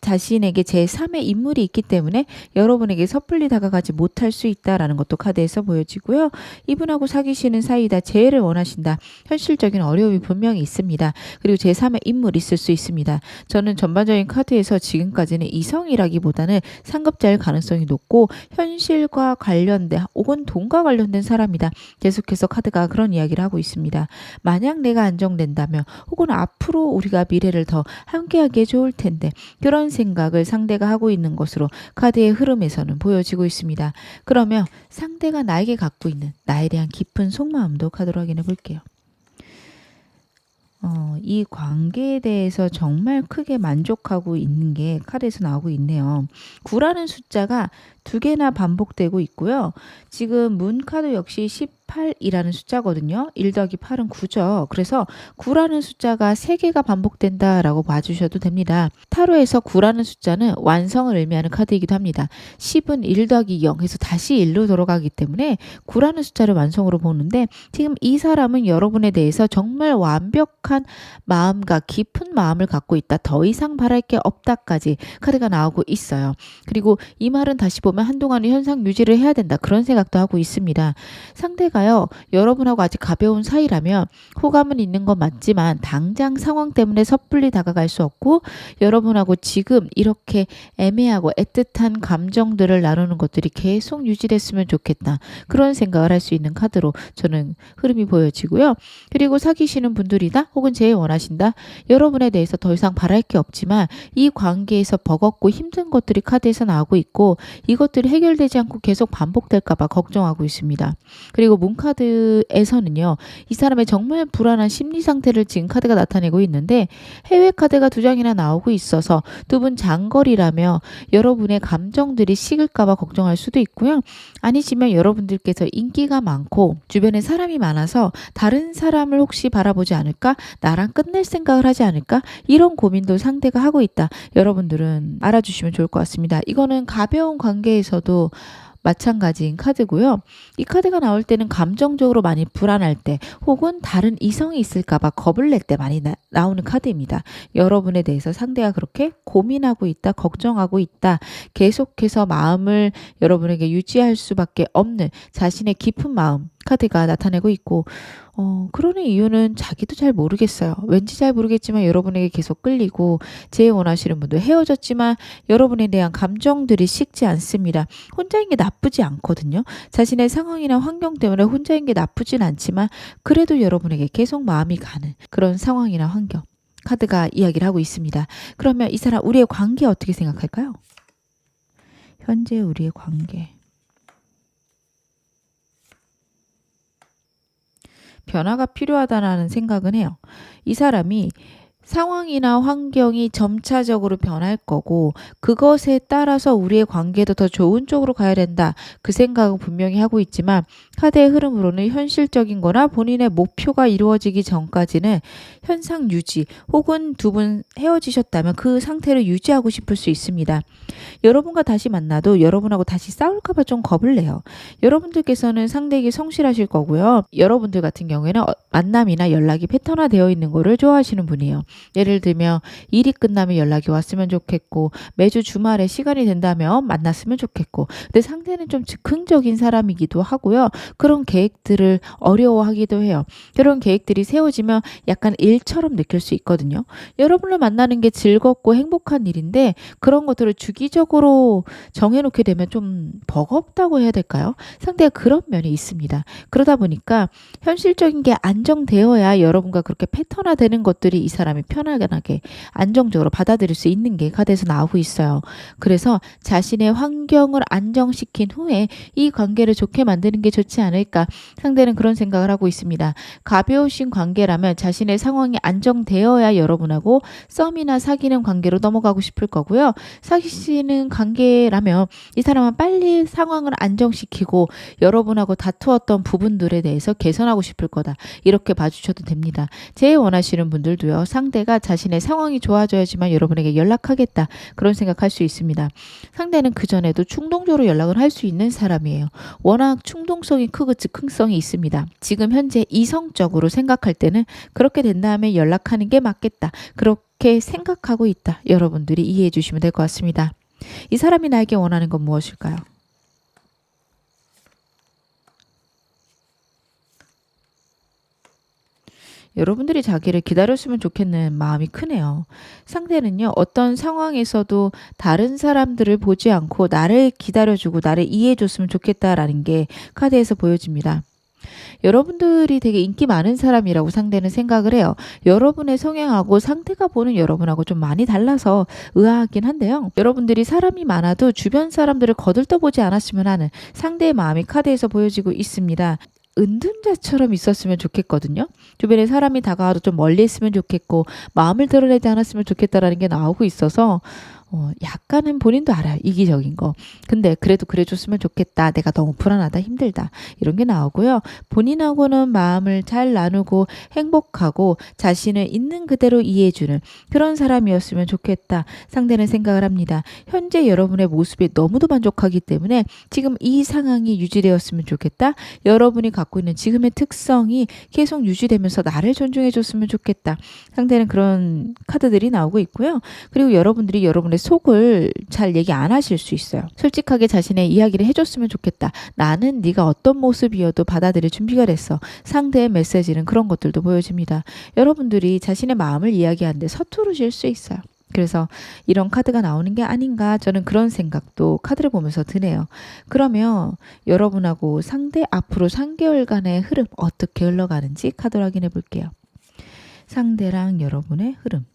자신에게 제3의 인물이 있기 때문에 여러분에게 섣불리 다가가지 못할 수 있다라는 것도 카드에서 보여지고요. 이분하고 사귀시는 사이다. 재회를 원하신다. 현실적인 어려움이 분명히 있습니다. 그리고 제3의 인물이 있을 수 있습니다. 저는 전반적인 카드에서 지금까지는 이성이라기보다는 상급자일 가능성이 높고 현실과 관련된 혹은 돈과 관련된 사람이다. 계속해서 카드가 그런 이야기를 하고 있습니다. 만약 내가 안정된다면 혹은 앞으로 우리가 미래를 더 함께하기에 좋을 텐데 그런 생각을 상대가 하고 있는 것으로 카드의 흐름에서는 보여지고 있습니다. 그러면 상대가 나에게 갖고 있는 나에 대한 깊은 속마음도 카드로 확인해 볼게요. 이 관계에 대해서 정말 크게 만족하고 있는 게 카드에서 나오고 있네요. 9라는 숫자가 두 개나 반복되고 있고요. 지금 문 카드 역시 18이라는 숫자거든요. 1 더하기 8은 9죠. 그래서 9라는 숫자가 3개가 반복된다라고 봐주셔도 됩니다. 타로에서 9라는 숫자는 완성을 의미하는 카드이기도 합니다. 10은 1 더하기 0 해서 다시 1로 돌아가기 때문에 9라는 숫자를 완성으로 보는데 지금 이 사람은 여러분에 대해서 정말 완벽한 마음과 깊은 마음을 갖고 있다. 더 이상 바랄 게 없다까지 카드가 나오고 있어요. 그리고 이 말은 다시 보면 한동안은 현상 유지를 해야 된다. 그런 생각도 하고 있습니다. 상대가요. 여러분하고 아직 가벼운 사이라면 호감은 있는 건 맞지만 당장 상황 때문에 섣불리 다가갈 수 없고 여러분하고 지금 이렇게 애매하고 애틋한 감정들을 나누는 것들이 계속 유지됐으면 좋겠다. 그런 생각을 할 수 있는 카드로 저는 흐름이 보여지고요. 그리고 사귀시는 분들이다 혹은 재회 원하신다. 여러분에 대해서 더 이상 바랄 게 없지만 이 관계에서 버겁고 힘든 것들이 카드에서 나오고 있고 이것들이 해결되지 않고 계속 반복될까 봐 걱정하고 있습니다. 그리고 문카드에서는요. 이 사람의 정말 불안한 심리 상태를 지금 카드가 나타내고 있는데 해외 카드가 2장이나 나오고 있어서 두 분 장거리라며 여러분의 감정들이 식을까 봐 걱정할 수도 있고요. 아니지만 여러분들께서 인기가 많고 주변에 사람이 많아서 다른 사람을 혹시 바라보지 않을까? 나랑 끝낼 생각을 하지 않을까? 이런 고민도 상대가 하고 있다. 여러분들은 알아주시면 좋을 것 같습니다. 이거는 가벼운 관계에서도 마찬가지인 카드고요. 이 카드가 나올 때는 감정적으로 많이 불안할 때 혹은 다른 이성이 있을까 봐 겁을 낼 때 많이 나오는 카드입니다. 여러분에 대해서 상대가 그렇게 고민하고 있다, 걱정하고 있다, 계속해서 마음을 여러분에게 유지할 수밖에 없는 자신의 깊은 마음 카드가 나타내고 있고 그러는 이유는 자기도 잘 모르겠어요. 왠지 잘 모르겠지만 여러분에게 계속 끌리고 재회 원하시는 분도 헤어졌지만 여러분에 대한 감정들이 식지 않습니다. 혼자인 게 나쁘지 않거든요. 자신의 상황이나 환경 때문에 혼자인 게 나쁘진 않지만 그래도 여러분에게 계속 마음이 가는 그런 상황이나 환경 카드가 이야기를 하고 있습니다. 그러면 이 사람 우리의 관계 어떻게 생각할까요? 현재 우리의 관계 변화가 필요하다는 생각은 해요. 이 사람이 상황이나 환경이 점차적으로 변할 거고 그것에 따라서 우리의 관계도 더 좋은 쪽으로 가야 된다. 그 생각은 분명히 하고 있지만 카드의 흐름으로는 현실적인 거나 본인의 목표가 이루어지기 전까지는 현상 유지 혹은 두 분 헤어지셨다면 그 상태를 유지하고 싶을 수 있습니다. 여러분과 다시 만나도 여러분하고 다시 싸울까 봐 좀 겁을 내요. 여러분들께서는 상대에게 성실하실 거고요. 여러분들 같은 경우에는 만남이나 연락이 패턴화되어 있는 거를 좋아하시는 분이에요. 예를 들면 일이 끝나면 연락이 왔으면 좋겠고 매주 주말에 시간이 된다면 만났으면 좋겠고 근데 상대는 좀 즉흥적인 사람이기도 하고요. 그런 계획들을 어려워하기도 해요. 그런 계획들이 세워지면 약간 일처럼 느낄 수 있거든요. 여러분을 만나는 게 즐겁고 행복한 일인데 그런 것들을 주기적으로 정해놓게 되면 좀 버겁다고 해야 될까요? 상대가 그런 면이 있습니다. 그러다 보니까 현실적인 게 안정되어야 여러분과 그렇게 패턴화되는 것들이 이 사람이 편하게 안정적으로 받아들일 수 있는 게 카드에서 나오고 있어요. 그래서 자신의 환경을 안정시킨 후에 이 관계를 좋게 만드는 게 좋지 않을까 상대는 그런 생각을 하고 있습니다. 가벼우신 관계라면 자신의 상황이 안정되어야 여러분하고 썸이나 사귀는 관계로 넘어가고 싶을 거고요. 사귀시는 관계라면 이 사람은 빨리 상황을 안정시키고 여러분하고 다투었던 부분들에 대해서 개선하고 싶을 거다. 이렇게 봐주셔도 됩니다. 제일 원하시는 분들도요. 상대가 자신의 상황이 좋아져야지만 여러분에게 연락하겠다. 그런 생각할 수 있습니다. 상대는 그전에도 충동적으로 연락을 할 수 있는 사람이에요. 워낙 충동성이 크고 즉흥성이 있습니다. 지금 현재 이성적으로 생각할 때는 그렇게 된 다음에 연락하는 게 맞겠다. 그렇게 생각하고 있다. 여러분들이 이해해 주시면 될 것 같습니다. 이 사람이 나에게 원하는 건 무엇일까요? 여러분들이 자기를 기다렸으면 좋겠는 마음이 크네요. 상대는요, 어떤 상황에서도 다른 사람들을 보지 않고 나를 기다려주고 나를 이해해줬으면 좋겠다라는 게 카드에서 보여집니다. 여러분들이 되게 인기 많은 사람이라고 상대는 생각을 해요. 여러분의 성향하고 상대가 보는 여러분하고 좀 많이 달라서 의아하긴 한데요. 여러분들이 사람이 많아도 주변 사람들을 거들떠보지 않았으면 하는 상대의 마음이 카드에서 보여지고 있습니다. 은둔자처럼 있었으면 좋겠거든요. 주변에 사람이 다가와도 좀 멀리 있으면 좋겠고 마음을 드러내지 않았으면 좋겠다라는 게 나오고 있어서 약간은 본인도 알아요. 이기적인 거. 근데 그래도 그래줬으면 좋겠다. 내가 너무 불안하다. 힘들다. 이런 게 나오고요. 본인하고는 마음을 잘 나누고 행복하고 자신을 있는 그대로 이해해주는 그런 사람이었으면 좋겠다. 상대는 생각을 합니다. 현재 여러분의 모습에 너무도 만족하기 때문에 지금 이 상황이 유지되었으면 좋겠다. 여러분이 갖고 있는 지금의 특성이 계속 유지되면서 나를 존중해줬으면 좋겠다. 상대는 그런 카드들이 나오고 있고요. 그리고 여러분들이 여러분의 속을 잘 얘기 안 하실 수 있어요. 솔직하게 자신의 이야기를 해줬으면 좋겠다. 나는 네가 어떤 모습이어도 받아들일 준비가 됐어. 상대의 메시지는 그런 것들도 보여집니다. 여러분들이 자신의 마음을 이야기하는데 서투르실 수 있어요. 그래서 이런 카드가 나오는 게 아닌가 저는 그런 생각도 카드를 보면서 드네요. 그러면 여러분하고 상대 앞으로 3개월간의 흐름 어떻게 흘러가는지 카드로 확인해 볼게요. 상대랑 여러분의 흐름.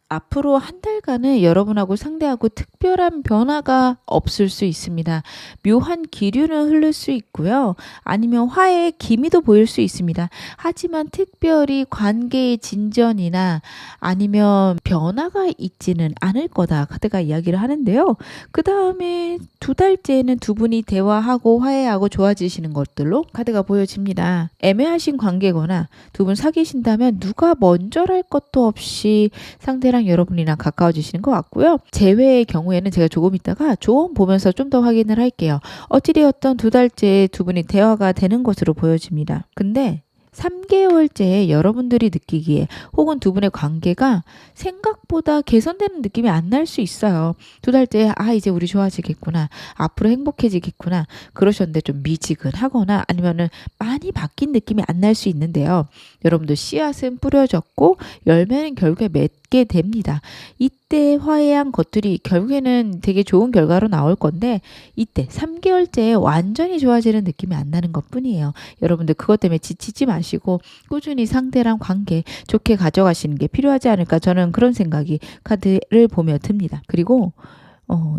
앞으로 한 달간은 여러분하고 상대하고 특별한 변화가 없을 수 있습니다. 묘한 기류는 흐를 수 있고요. 아니면 화해의 기미도 보일 수 있습니다. 하지만 특별히 관계의 진전이나 아니면 변화가 있지는 않을 거다. 카드가 이야기를 하는데요. 그 다음에 2달째에는 두 분이 대화하고 화해하고 좋아지시는 것들로 카드가 보여집니다. 애매하신 관계거나 두 분 사귀신다면 누가 먼저랄 것도 없이 상대랑 여러분이랑 가까워지시는 것 같고요. 재회의 경우에는 제가 조금 있다가 조언 보면서 좀 더 확인을 할게요. 어찌되었던 2달째 두 분이 대화가 되는 것으로 보여집니다. 근데 3개월째에 여러분들이 느끼기에 혹은 두 분의 관계가 생각보다 개선되는 느낌이 안 날 수 있어요. 2달째에 이제 우리 좋아지겠구나. 앞으로 행복해지겠구나. 그러셨는데 좀 미지근하거나 아니면은 많이 바뀐 느낌이 안 날 수 있는데요. 여러분들 씨앗은 뿌려졌고 열매는 결국에 맺게 됩니다. 이때 화해한 것들이 결국에는 되게 좋은 결과로 나올 건데 이때 3개월째에 완전히 좋아지는 느낌이 안 나는 것뿐이에요. 여러분들 그것 때문에 지치지 마시고 꾸준히 상대랑 관계 좋게 가져가시는 게 필요하지 않을까 저는 그런 생각이 카드를 보며 듭니다. 그리고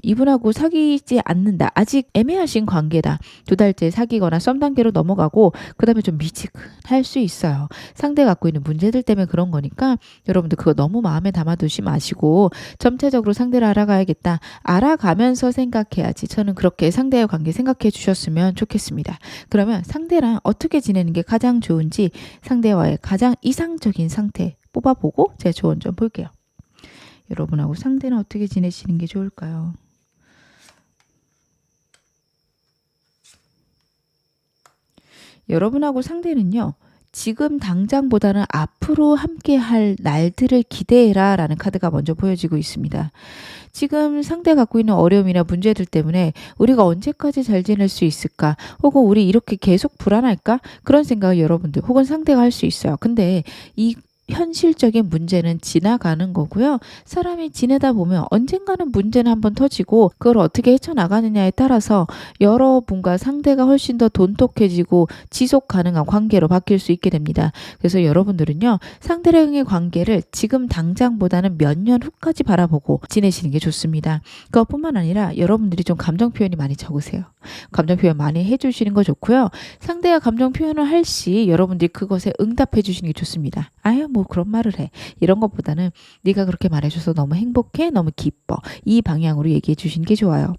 이분하고 사귀지 않는다. 아직 애매하신 관계다. 2달째 사귀거나 썸 단계로 넘어가고 그다음에 좀 미지근할 수 있어요. 상대 갖고 있는 문제들 때문에 그런 거니까 여러분들 그거 너무 마음에 담아두지 마시고 점차적으로 상대를 알아가야겠다. 알아가면서 생각해야지. 저는 그렇게 상대의 관계 생각해 주셨으면 좋겠습니다. 그러면 상대랑 어떻게 지내는 게 가장 좋은지 상대와의 가장 이상적인 상태 뽑아보고 제 조언 좀 볼게요. 여러분하고 상대는 어떻게 지내시는 게 좋을까요? 여러분하고 상대는요. 지금 당장보다는 앞으로 함께 할 날들을 기대해라 라는 카드가 먼저 보여지고 있습니다. 지금 상대 갖고 있는 어려움이나 문제들 때문에 우리가 언제까지 잘 지낼 수 있을까? 혹은 우리 이렇게 계속 불안할까? 그런 생각을 여러분들 혹은 상대가 할 수 있어요. 근데 이 현실적인 문제는 지나가는 거고요. 사람이 지내다 보면 언젠가는 문제는 한번 터지고 그걸 어떻게 헤쳐나가느냐에 따라서 여러분과 상대가 훨씬 더 돈독해지고 지속 가능한 관계로 바뀔 수 있게 됩니다. 그래서 여러분들은요. 상대랑의 관계를 지금 당장보다는 몇 년 후까지 바라보고 지내시는 게 좋습니다. 그것뿐만 아니라 여러분들이 좀 감정 표현이 많이 적으세요. 감정 표현 많이 해주시는 거 좋고요. 상대가 감정 표현을 할 시 여러분들이 그것에 응답해 주시는 게 좋습니다. 아유 뭐 그런 말을 해. 이런 것보다는 네가 그렇게 말해줘서 너무 행복해. 너무 기뻐. 이 방향으로 얘기해 주시는 게 좋아요.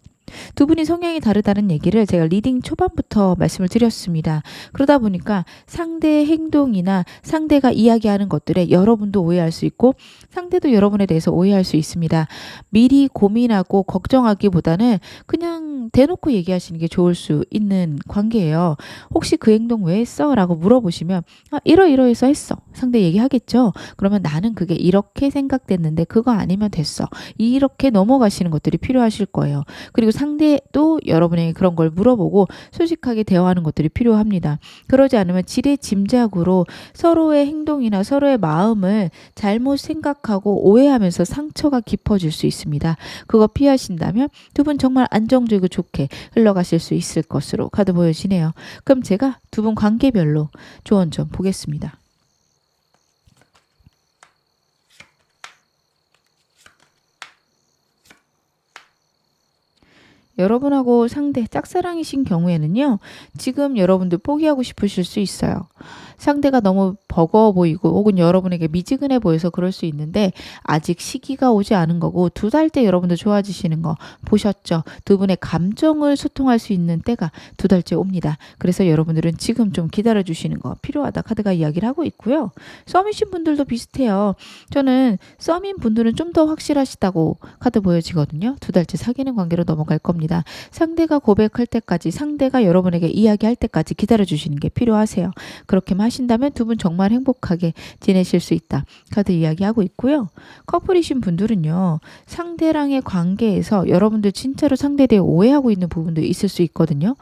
두 분이 성향이 다르다는 얘기를 제가 리딩 초반부터 말씀을 드렸습니다. 그러다 보니까 상대의 행동이나 상대가 이야기하는 것들에 여러분도 오해할 수 있고 상대도 여러분에 대해서 오해할 수 있습니다. 미리 고민하고 걱정하기보다는 그냥 대놓고 얘기하시는 게 좋을 수 있는 관계예요. 혹시 그 행동 왜 했어? 라고 물어보시면 이러이러해서 했어. 상대 얘기하겠죠. 그러면 나는 그게 이렇게 생각됐는데 그거 아니면 됐어. 이렇게 넘어가시는 것들이 필요하실 거예요. 그리고 상대도 여러분에게 그런 걸 물어보고 솔직하게 대화하는 것들이 필요합니다. 그러지 않으면 지레짐작으로 서로의 행동이나 서로의 마음을 잘못 생각하고 오해하면서 상처가 깊어질 수 있습니다. 그거 피하신다면 두 분 정말 안정적이고 좋게 흘러가실 수 있을 것으로 카드 보여지네요. 그럼 제가 두 분 관계별로 조언 좀 보겠습니다. 여러분하고 상대 짝사랑이신 경우에는요. 지금 여러분들 포기하고 싶으실 수 있어요. 상대가 너무 버거워 보이고 혹은 여러분에게 미지근해 보여서 그럴 수 있는데 아직 시기가 오지 않은 거고 2달째 여러분들 좋아지시는 거 보셨죠? 두 분의 감정을 소통할 수 있는 때가 2달째 옵니다. 그래서 여러분들은 지금 좀 기다려 주시는 거 필요하다 카드가 이야기를 하고 있고요. 썸이신 분들도 비슷해요. 저는 썸인 분들은 좀 더 확실하시다고 카드 보여지거든요. 2달째 사귀는 관계로 넘어갈 겁니다. 상대가 고백할 때까지 상대가 여러분에게 이야기할 때까지 기다려 주시는 게 필요하세요. 그렇게만 하신다면 두 분 정말 행복하게 지내실 수 있다. 카드 이야기하고 있고요. 커플이신 분들은요. 상대랑의 관계에서 여러분들 진짜로 상대에 대해 오해하고 있는 부분도 있을 수 있거든요.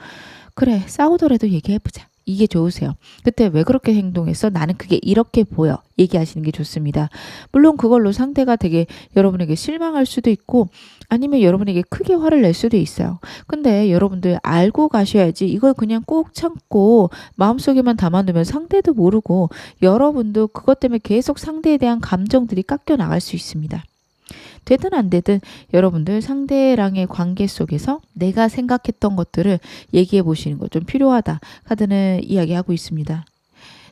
그래 싸우더라도 얘기해보자. 이게 좋으세요. 그때 왜 그렇게 행동했어? 나는 그게 이렇게 보여. 얘기하시는 게 좋습니다. 물론 그걸로 상대가 되게 여러분에게 실망할 수도 있고 아니면 여러분에게 크게 화를 낼 수도 있어요. 근데 여러분들 알고 가셔야지 이걸 그냥 꼭 참고 마음속에만 담아두면 상대도 모르고 여러분도 그것 때문에 계속 상대에 대한 감정들이 깎여 나갈 수 있습니다. 되든 안 되든 여러분들 상대랑의 관계 속에서 내가 생각했던 것들을 얘기해 보시는 거 좀 필요하다. 카드는 이야기하고 있습니다.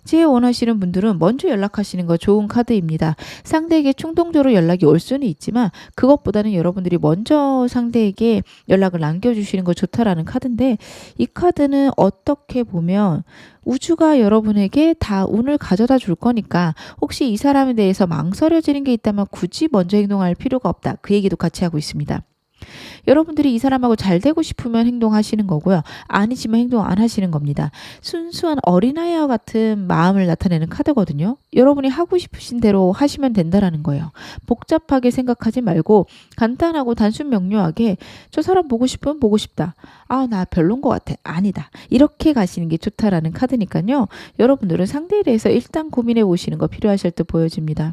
지혜 원하시는 분들은 먼저 연락하시는 거 좋은 카드입니다. 상대에게 충동적으로 연락이 올 수는 있지만 그것보다는 여러분들이 먼저 상대에게 연락을 남겨주시는 거 좋다라는 카드인데 이 카드는 어떻게 보면 우주가 여러분에게 다 운을 가져다 줄 거니까 혹시 이 사람에 대해서 망설여지는 게 있다면 굳이 먼저 행동할 필요가 없다. 그 얘기도 같이 하고 있습니다. 여러분들이 이 사람하고 잘 되고 싶으면 행동하시는 거고요. 아니지만 행동 안 하시는 겁니다. 순수한 어린아이와 같은 마음을 나타내는 카드거든요. 여러분이 하고 싶으신 대로 하시면 된다라는 거예요. 복잡하게 생각하지 말고 간단하고 단순 명료하게 저 사람 보고 싶으면 보고 싶다. 아, 나 별론 것 같아. 아니다. 이렇게 가시는 게 좋다라는 카드니까요. 여러분들은 상대에 대해서 일단 고민해 보시는 거 필요하실 듯 보여집니다.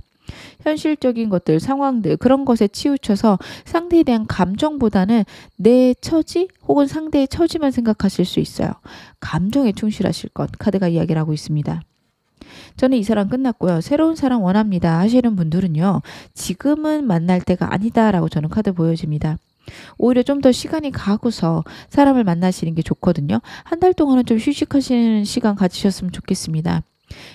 현실적인 것들, 상황들 그런 것에 치우쳐서 상대에 대한 감정보다는 내 처지 혹은 상대의 처지만 생각하실 수 있어요. 감정에 충실하실 것 카드가 이야기를 하고 있습니다. 저는 이 사람 끝났고요. 새로운 사람 원합니다 하시는 분들은요. 지금은 만날 때가 아니다라고 저는 카드 보여집니다. 오히려 좀 더 시간이 가고서 사람을 만나시는 게 좋거든요. 한 달 동안은 좀 휴식하시는 시간 가지셨으면 좋겠습니다.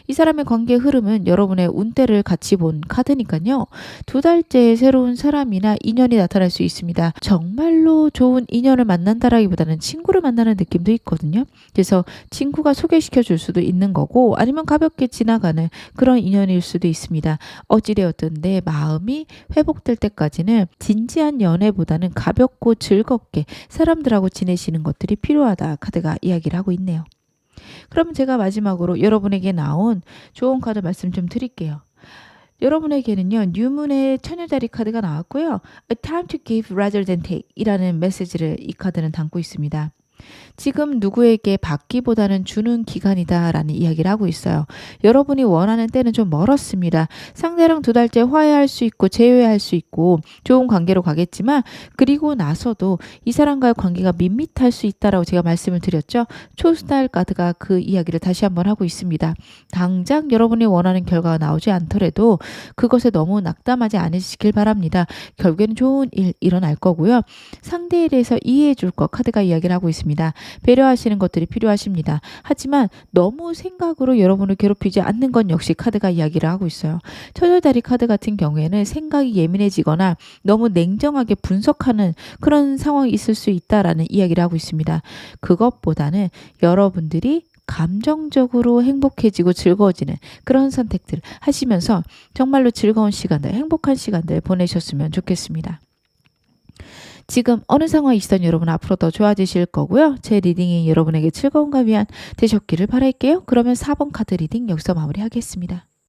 이 사람의 관계의 흐름은 여러분의 운대를 같이 본 카드니까요. 두 달째에 새로운 사람이나 인연이 나타날 수 있습니다. 정말로 좋은 인연을 만난다라기보다는 친구를 만나는 느낌도 있거든요. 그래서 친구가 소개시켜 줄 수도 있는 거고 아니면 가볍게 지나가는 그런 인연일 수도 있습니다. 어찌되었든 내 마음이 회복될 때까지는 진지한 연애보다는 가볍고 즐겁게 사람들하고 지내시는 것들이 필요하다 카드가 이야기를 하고 있네요. 그럼 제가 마지막으로 여러분에게 나온 좋은 카드 말씀 좀 드릴게요. 여러분에게는요, 뉴문의 처녀자리 카드가 나왔고요. A time to give rather than take 이라는 메시지를 이 카드는 담고 있습니다. 지금 누구에게 받기보다는 주는 기간이다라는 이야기를 하고 있어요. 여러분이 원하는 때는 좀 멀었습니다. 상대랑 두 달째 화해할 수 있고 재회할 수 있고 좋은 관계로 가겠지만 그리고 나서도 이 사람과의 관계가 밋밋할 수 있다라고 제가 말씀을 드렸죠. 초스타일 카드가 그 이야기를 다시 한번 하고 있습니다. 당장 여러분이 원하는 결과가 나오지 않더라도 그것에 너무 낙담하지 않으시길 바랍니다. 결국에는 좋은 일 일어날 거고요. 상대에 대해서 이해해 줄 것 카드가 이야기를 하고 있습니다. 배려하시는 것들이 필요하십니다. 하지만 너무 생각으로 여러분을 괴롭히지 않는 건 역시 카드가 이야기를 하고 있어요. 처녀다리 카드 같은 경우에는 생각이 예민해지거나 너무 냉정하게 분석하는 그런 상황이 있을 수 있다라는 이야기를 하고 있습니다. 그것보다는 여러분들이 감정적으로 행복해지고 즐거워지는 그런 선택들을 하시면서 정말로 즐거운 시간들, 행복한 시간들 보내셨으면 좋겠습니다. 지금 어느 상황이시던 여러분 앞으로 더 좋아지실 거고요. 제 리딩이 여러분에게 즐거움과 위안 되셨기를 바랄게요. 그러면 4번 카드 리딩 여기서 마무리하겠습니다.